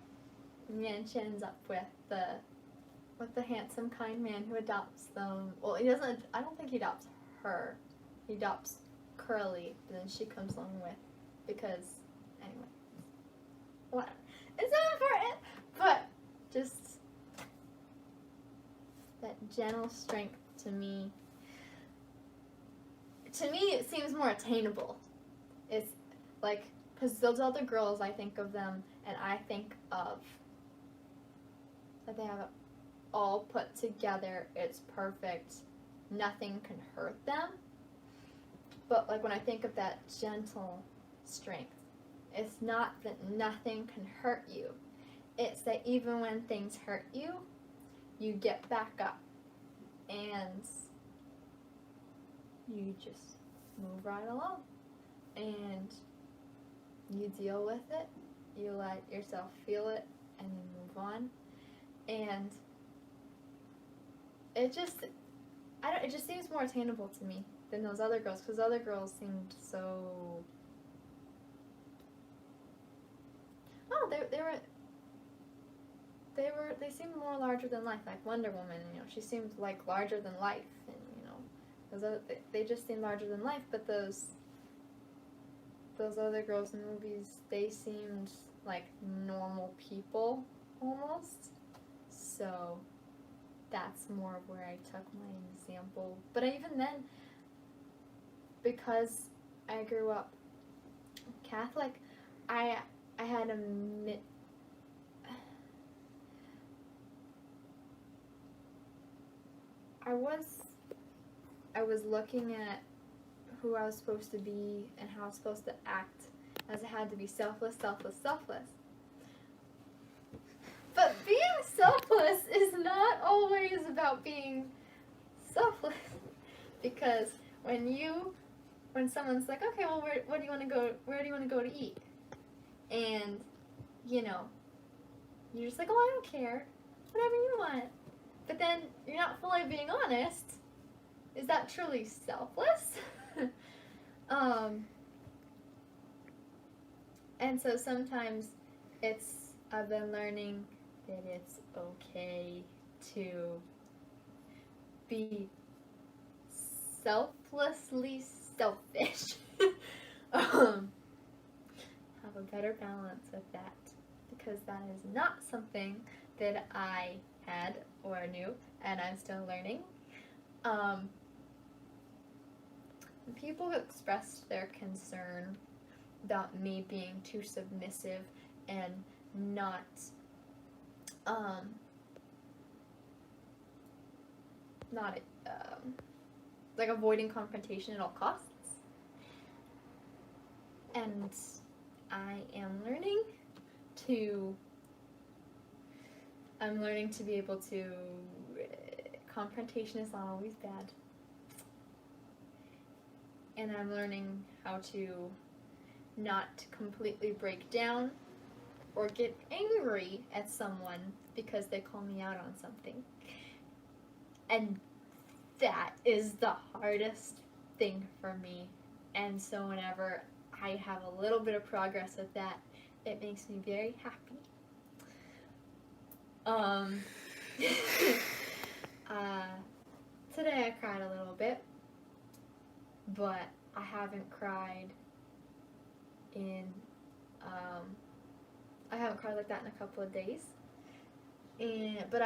Mian ends up with the handsome, kind man who adopts them. Well, he doesn't. I don't think he adopts her. He adopts Curly, but then she comes along with, because anyway, whatever. It's not important, but just that gentle strength to me. To me, it seems more attainable. It's like, because those other girls, I think of them, and I think of that they have it all put together. It's perfect. Nothing can hurt them. But like when I think of that gentle strength, it's not that nothing can hurt you. It's that even when things hurt you, you get back up and you just move right along. And you deal with it, you let yourself feel it, and you move on. And it just seems more attainable to me than those other girls, because other girls seemed so, they seemed more larger than life, like Wonder Woman, she seemed like larger than life, and they just seemed larger than life. But those other girls in movies, they seemed like normal people almost. So that's more of where I took my example. But even then, because I grew up Catholic, I had I was looking at who I was supposed to be and how I was supposed to act, as I had to be selfless, selfless, selfless. But being selfless is not always about being selfless, because when someone's like, okay, well, where do you want to go to eat? And you're just like, oh, I don't care, whatever you want. But then you're not fully being honest. Is that truly selfless? And so sometimes I've been learning that it's okay to be selflessly selfish. Have a better balance with that, because that is not something that I had or knew, and I'm still learning. People expressed their concern about me being too submissive and not like avoiding confrontation at all costs. And I am learning to be able to, confrontation is not always bad. And I'm learning how to not completely break down or get angry at someone because they call me out on something. And that is the hardest thing for me. And so whenever I have a little bit of progress with that, it makes me very happy. Today I cried a little bit, but I haven't cried like that in a couple of days. But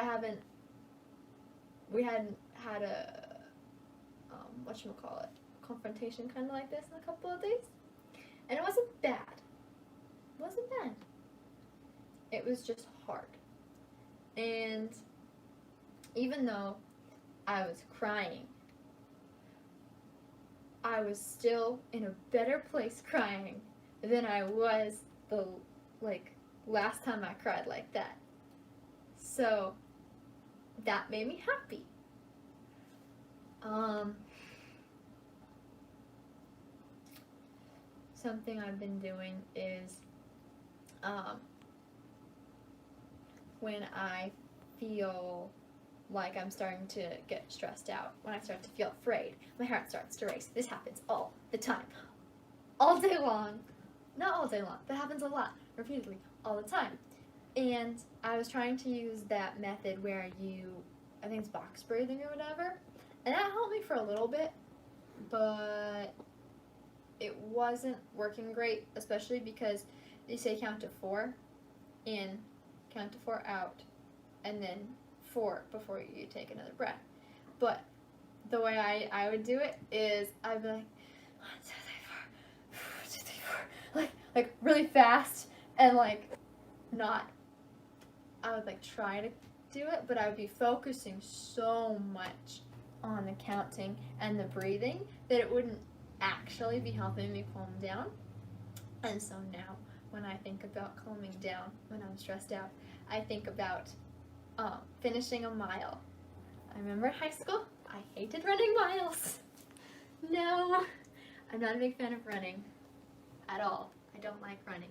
we hadn't had a, confrontation kind of like this in a couple of days. And it wasn't bad. It was just hard. And even though I was crying, I was still in a better place crying than I was the last time I cried like that. So that made me happy. Something I've been doing is when I feel like I'm starting to get stressed out, when I start to feel afraid, my heart starts to race. This happens all the time. All day long. Not all day long, but happens a lot, repeatedly, all the time. And I was trying to use that method where I think it's box breathing or whatever, and that helped me for a little bit, but it wasn't working great, especially because they say count to 4, in, count to 4 out, and then 4 before you take another breath. But the way I would do it is I'd be like 1, 2, 3, 4, 1, 2, 3, 4, like really fast and like not. I would like try to do it, but I would be focusing so much on the counting and the breathing that it wouldn't actually be helping me calm down. And so now when I think about calming down when I'm stressed out, I think about finishing a mile. I remember in high school, I hated running miles. No, I'm not a big fan of running at all. I don't like running.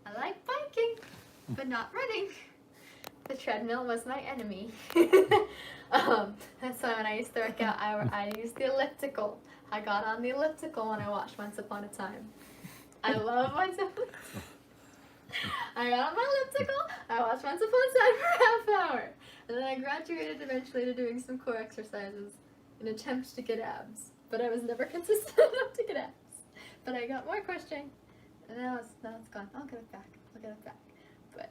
I like biking, but not running. The treadmill was my enemy. That's why when I used to work out, I used the elliptical. I got on the elliptical when I watched Once Upon a Time. I love Once Upon a Time. I got on my elliptical, I watched Once Upon a Time for a half hour. And then I graduated eventually to doing some core exercises in an attempt to get abs. But I was never consistent enough to get abs. But I got more core strength. And now it's gone. I'll get it back. But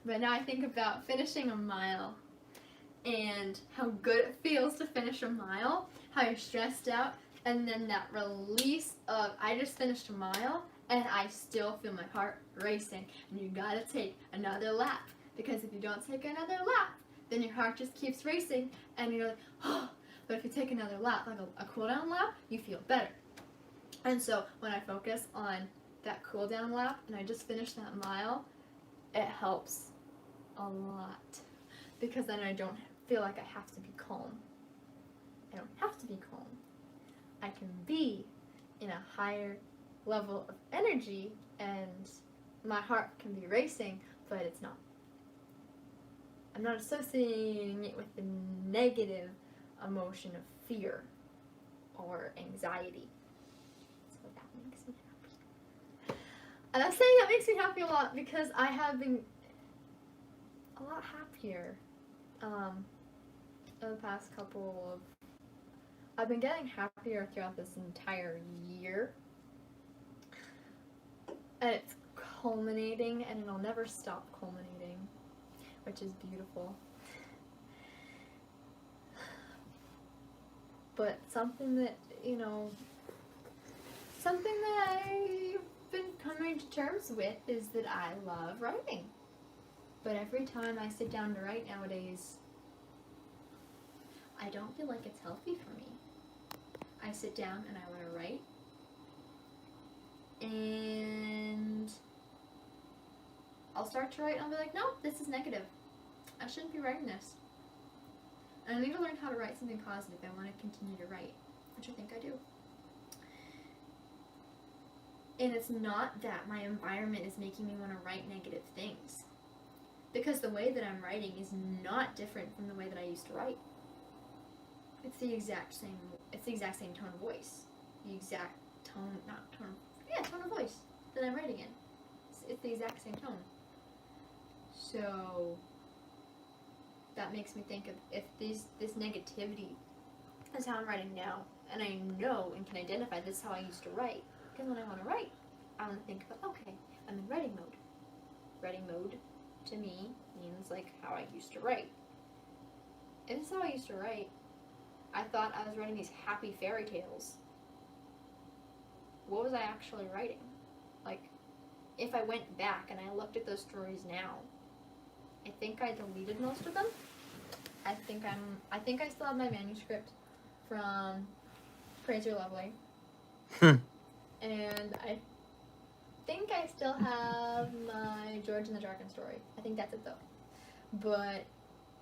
but now I think about finishing a mile and how good it feels to finish a mile, how you're stressed out, and then that release of I just finished a mile and I still feel my heart racing, and you gotta take another lap, because if you don't take another lap, then your heart just keeps racing and you're like, oh. But if you take another lap, like a cool down lap, you feel better. And so when I focus on that cool down lap and I just finished that mile, it helps a lot, because then I don't feel like I have to be calm. I don't have to be calm. I can be in a higher level of energy and my heart can be racing, but it's not. I'm not associating it with the negative emotion of fear or anxiety. So that makes me happy. And I'm saying that makes me happy a lot because I have been a lot happier in the past couple of... I've been getting happier throughout this entire year. And it's culminating, and it'll never stop culminating, which is beautiful. But something that, something that I've been coming to terms with is that I love writing. But every time I sit down to write nowadays, I don't feel like it's healthy for me. I sit down and I want to write, and I'll start to write and I'll be like, no, this is negative. I shouldn't be writing this. And I need to learn how to write something positive if I want to continue to write, which I think I do. And it's not that my environment is making me want to write negative things, because the way that I'm writing is not different from the way that I used to write. It's the exact same tone of voice. The exact tone, tone of voice that I'm writing in. It's the exact same tone. So that makes me think of if this negativity is how I'm writing now, and I know and can identify this is how I used to write. Because when I want to write, I want to think about, okay, I'm in writing mode. Writing mode to me means like how I used to write. If this is how I used to write, I thought I was writing these happy fairy tales. What was I actually writing? Like, if I went back and I looked at those stories now, I think I deleted most of them. I think I still have my manuscript from Praise Your Lovely. And I think I still have my George and the Dragon story. I think that's it though. But,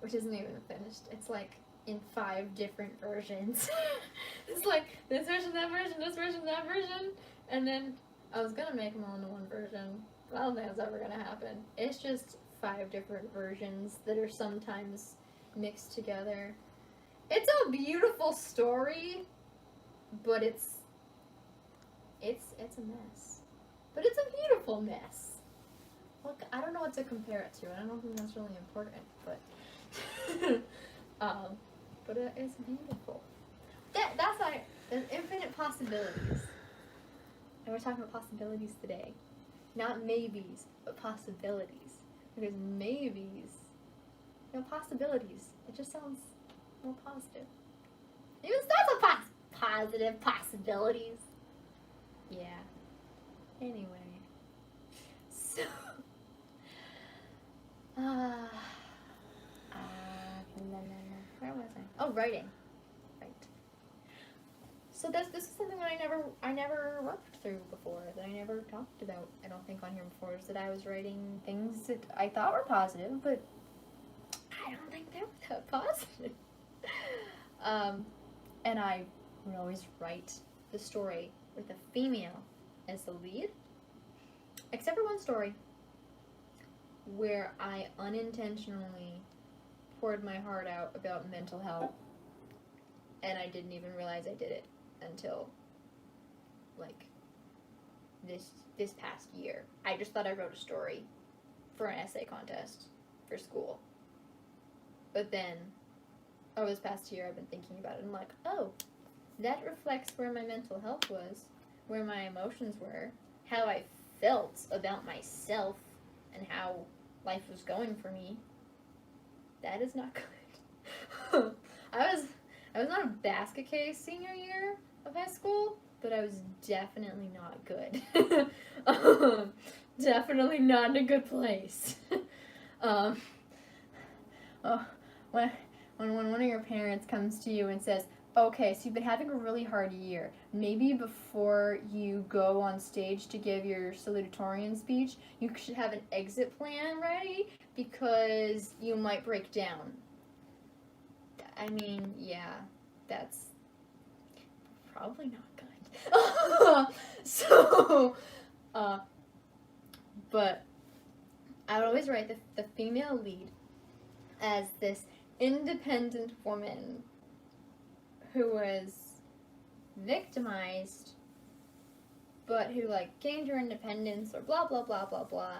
which isn't even finished. It's like in 5 different versions. It's like this version, that version, this version, that version. And then I was gonna make them all into one version, but I don't think that's ever gonna happen. It's just 5 different versions that are sometimes mixed together. It's a beautiful story, but it's a mess. But it's a beautiful mess. Look, I don't know what to compare it to. I don't think that's really important, but but it's beautiful. That's like there's infinite possibilities. And we're talking about possibilities today. Not maybes, but possibilities. Because maybes, possibilities, it just sounds more positive. Even starts with positive possibilities. Yeah. Anyway. So. Where was I? Oh, writing. Right. So this is something that I never worked through before, that I never talked about, I don't think, on here before, is that I was writing things that I thought were positive, but I don't think they were that positive. And I would always write the story with a female as the lead, except for one story where I unintentionally poured my heart out about mental health, and I didn't even realize I did it until like this past year. I just thought I wrote a story for an essay contest for school, but then this past year I've been thinking about it, and I'm like, oh, that reflects where my mental health was, where my emotions were, how I felt about myself, and how life was going for me. That is not good. I was not a basket case senior year of high school, but I was definitely not good. Definitely not in a good place. When one of your parents comes to you and says, okay, so you've been having a really hard year. Maybe before you go on stage to give your salutatorian speech, you should have an exit plan ready because you might break down. I mean, yeah, that's probably not good. So, but I would always write the female lead as this independent woman who was victimized, but who like gained her independence or blah blah blah blah blah,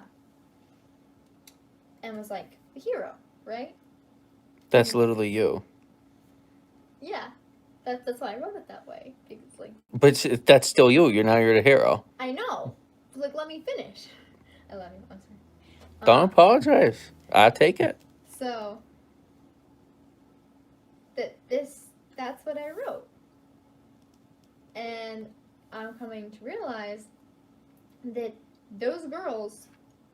and was like a hero, right? That's literally you. Yeah, that's why I wrote it that way, because like, But that's still you. You're the hero. I know, like, let me finish. I love you. I'm sorry. Don't apologize. I take it. So that's what I wrote. And I'm coming to realize that those girls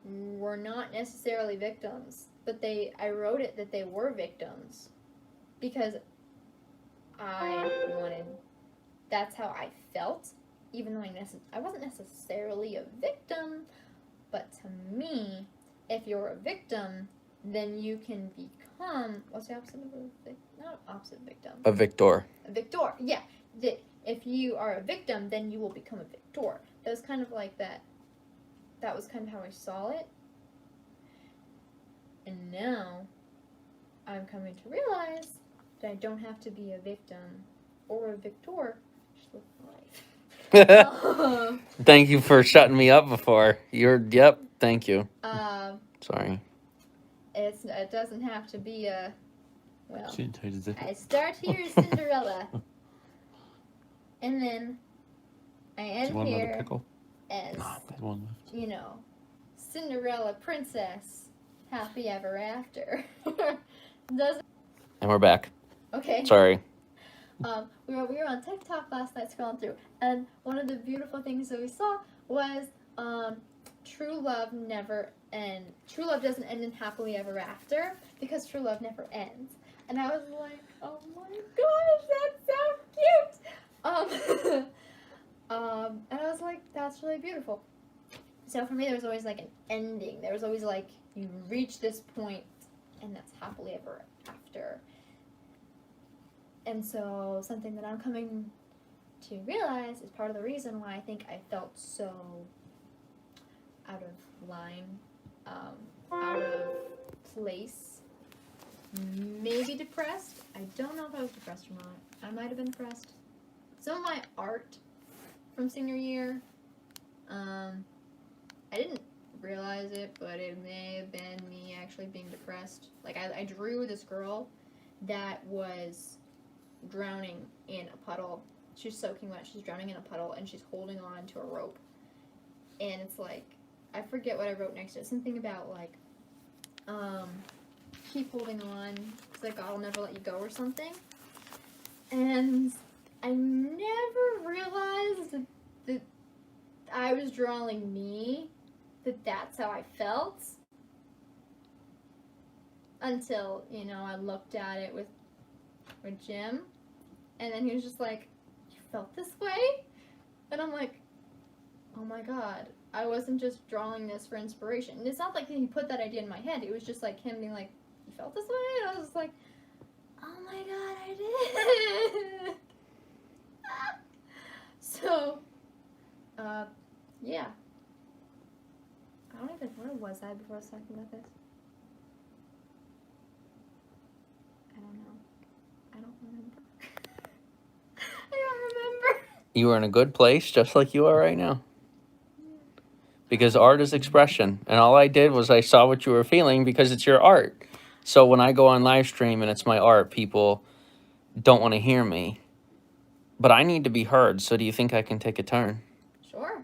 were not necessarily victims, but I wrote it that they were victims because that's how I felt, even though I wasn't necessarily a victim, but to me, if you're a victim, then you can become, what's the opposite of a victim? Not opposite of victim. A victor. A victor, yeah. If you are a victim, then you will become a victor. That was kind of like that. That was kind of how I saw it. And now, I'm coming to realize that I don't have to be a victim or a victor. Just live life. Thank you for shutting me up before. Yep, thank you. Sorry. It doesn't have to be a, well, She didn't tell you to I start here as Cinderella, and then I Do you end want another here pickle? as, No, there's one left. Cinderella princess, happy ever after. Doesn't, And we're back. okay. Sorry. We were on TikTok last night scrolling through, and one of the beautiful things that we saw was true love doesn't end in happily ever after, because true love never ends. And I was like, oh my gosh, that's so cute. And I was like, that's really beautiful. So for me, there was always like an ending. There was always like, you reach this point, and that's happily ever after. And so something that I'm coming to realize is part of the reason why I think I felt so out of line, out of place, maybe depressed. I don't know if I was depressed or not. I might have been depressed. Some of my art from senior year, I didn't realize it, but it may have been me actually being depressed. Like, I drew this girl that was drowning in a puddle she's soaking wet, she's drowning in a puddle, and she's holding on to a rope. And it's like, I forget what I wrote next to it. Something about like, keep holding on, because like God will never let you go or something. And I never realized that I was drawing me, that's how I felt. Until, you know, I looked at it with Jim, and then he was just like, you felt this way? And I'm like, oh my God, I wasn't just drawing this for inspiration. And it's not like he put that idea in my head, it was just like him being like, you felt this way? And I was just like, oh my God, I did. So, yeah. I don't even, where was I before I was talking about this? I don't know. I don't remember. I don't remember. You are in a good place, just like you are right now. Because art is expression. And all I did was I saw what you were feeling because it's your art. So when I go on live stream and it's my art, people don't want to hear me. But I need to be heard. So do you think I can take a turn? Sure.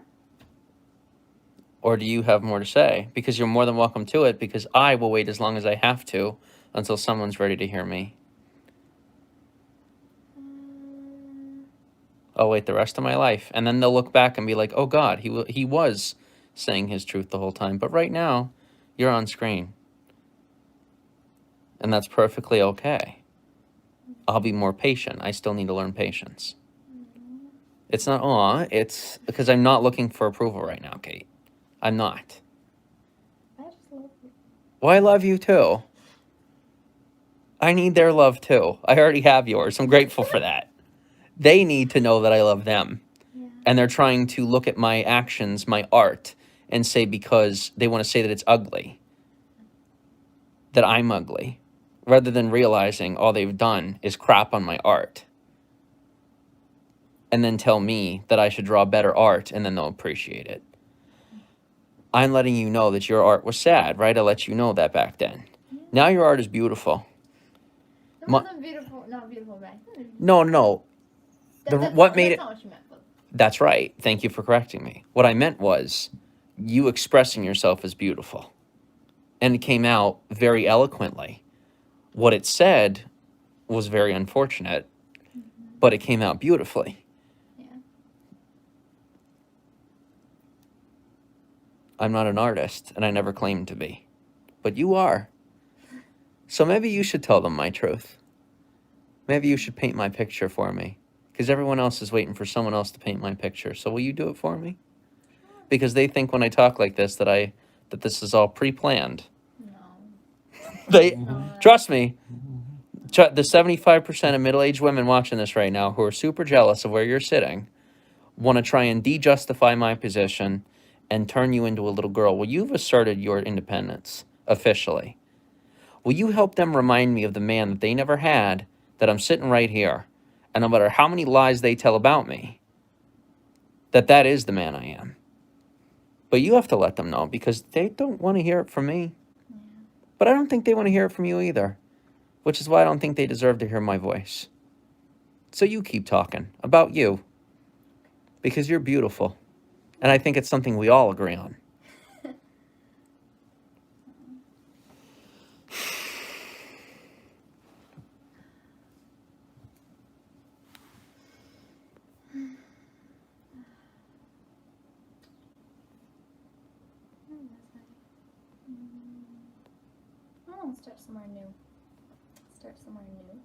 Or do you have more to say? Because you're more than welcome to it, because I will wait as long as I have to until someone's ready to hear me. I'll wait the rest of my life. And then they'll look back and be like, oh God, he was saying his truth the whole time. But right now, you're on screen. And that's perfectly okay. I'll be more patient. I still need to learn patience. It's not awe. It's because I'm not looking for approval right now, Kate. I'm not. I just love you. Well, I love you too. I need their love too. I already have yours. I'm grateful for that. They need to know that I love them. Yeah. And they're trying to look at my actions, my art, and say, because they want to say that it's ugly, that I'm ugly, rather than realizing all they've done is crap on my art. And then tell me that I should draw better art, and then they'll appreciate it. I'm letting you know that your art was sad, right? I let you know that back then. Yeah. Now your art is beautiful. It wasn't beautiful, not beautiful back then. No. What made it? That's not what you meant. But That's right. Thank you for correcting me. What I meant was you expressing yourself as beautiful. And it came out very eloquently. What it said was very unfortunate, but it came out beautifully. yeah. I'm not an artist, and I never claimed to be. But you are. So maybe you should tell them my truth. Maybe you should paint my picture for me. Because everyone else is waiting for someone else to paint my picture. So will you do it for me? Because they think when I talk like this that this is all pre-planned. No. Trust me. The 75% of middle-aged women watching this right now who are super jealous of where you're sitting want to try and de-justify my position and turn you into a little girl. Well, you've asserted your independence officially. Will you help them remind me of the man that they never had, that I'm sitting right here, and no matter how many lies they tell about me, that is the man I am. But you have to let them know, because they don't want to hear it from me. Yeah. But I don't think they want to hear it from you either, which is why I don't think they deserve to hear my voice. So you keep talking about you, because you're beautiful. And I think it's something we all agree on. I want to start somewhere new.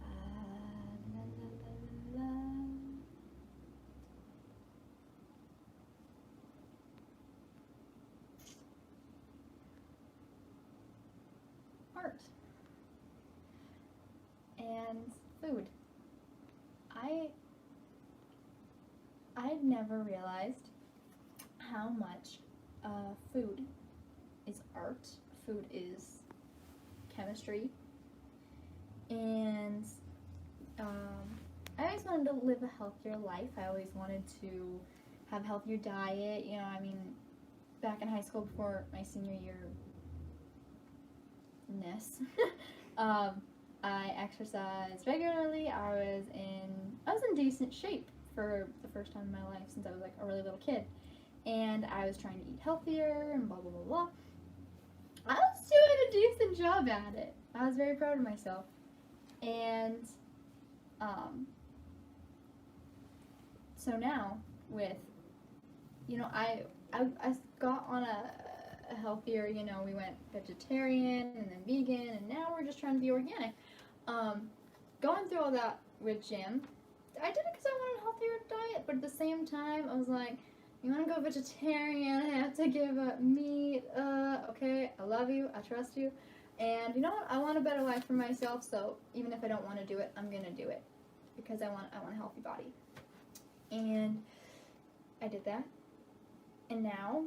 La, la, la, la. Art and food. I'd never realized how much food is art. Food is chemistry. And I always wanted to live a healthier life. I always wanted to have a healthier diet. You know, I mean, back in high school before my senior year, I exercised regularly. I was in decent shape for the first time in my life since I was like a really little kid. And I was trying to eat healthier and blah, blah, blah, blah. I was doing a decent job at it. I was very proud of myself. And, so now with, I got on a healthier, we went vegetarian and then vegan, and now we're just trying to be organic. Going through all that with Jim, I did it because I wanted a healthier diet, but at the same time, I was like, you want to go vegetarian, I have to give up meat, okay, I love you, I trust you, and you know what, I want a better life for myself, so even if I don't want to do it, I'm going to do it, because I want a healthy body. And I did that, and now,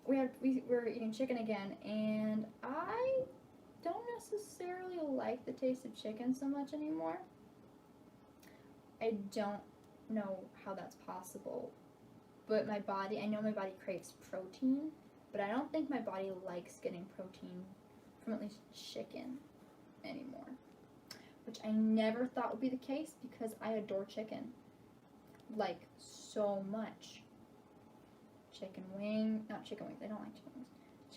we're eating chicken again, and I don't necessarily like the taste of chicken so much anymore. I don't know how that's possible, but I know my body craves protein, but I don't think my body likes getting protein from at least chicken anymore, which I never thought would be the case because I adore chicken, like, so much. Not chicken wings, I don't like chicken wings,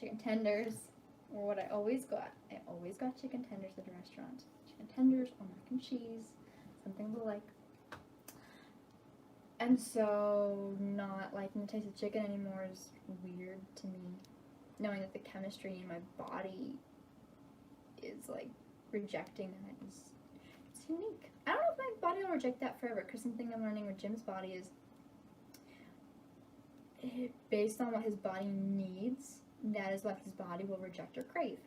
chicken tenders, or what I always got chicken tenders at the restaurant, chicken tenders or mac and cheese, something to like. And so, not liking the taste of chicken anymore is weird to me. Knowing that the chemistry in my body is, like, rejecting that it's unique. I don't know if my body will reject that forever, because something I'm learning with Jim's body is, based on what his body needs, that is what his body will reject or crave.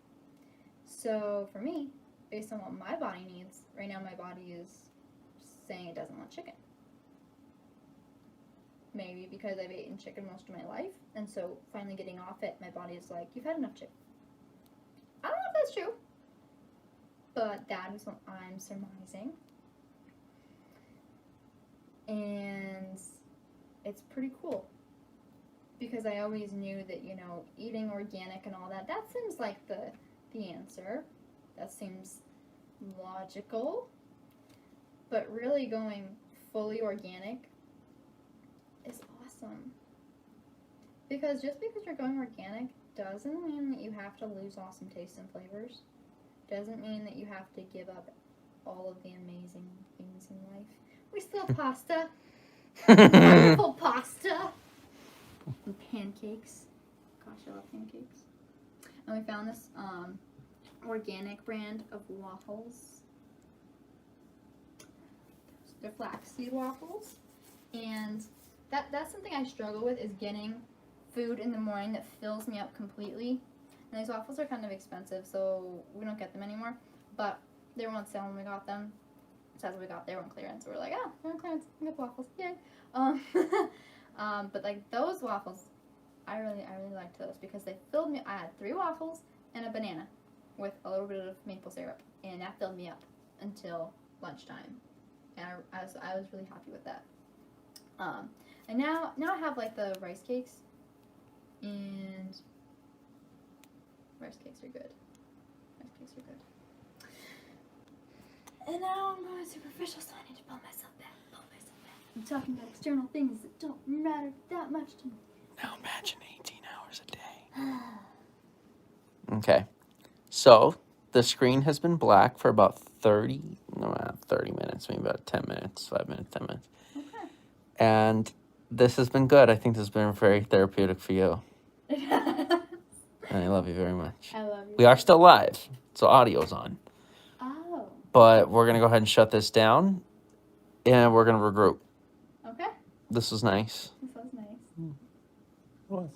So, for me, based on what my body needs, right now my body is saying it doesn't want chicken. Maybe because I've eaten chicken most of my life, and so finally getting off it, my body is like, you've had enough chicken. I don't know if that's true, but that is what I'm surmising. And it's pretty cool, because I always knew that, eating organic and all that seems like the answer. That seems logical, but really going fully organic is awesome, because just because you're going organic doesn't mean that you have to lose awesome tastes and flavors, doesn't mean that you have to give up all of the amazing things in life. We still have pasta, wonderful pasta, and pancakes. Gosh, I love pancakes. And we found this organic brand of waffles. They're flaxseed waffles, and that's something I struggle with, is getting food in the morning that fills me up completely. And these waffles are kind of expensive, so we don't get them anymore. But they were on sale when we got them. So as we got, they were on clearance. So we're like, they're on clearance. We got the waffles, yay! But like those waffles, I really liked those because they filled me. I had 3 waffles and a banana with a little bit of maple syrup, and that filled me up until lunchtime. And I was really happy with that. And now I have like the rice cakes, and rice cakes are good. Rice cakes are good. And now I'm going superficial, so I need to pull myself back. I'm talking about external things that don't matter that much to me. Now imagine 18 hours a day. Okay. So the screen has been black for about 30 minutes, maybe about 10 minutes, 5 minutes, 10 minutes. Okay. And this has been good. I think this has been very therapeutic for you. And I love you very much. I love you. We are still live, so audio's on. Oh. But we're going to go ahead and shut this down, and we're going to regroup. Okay. This was nice. This was nice. It was.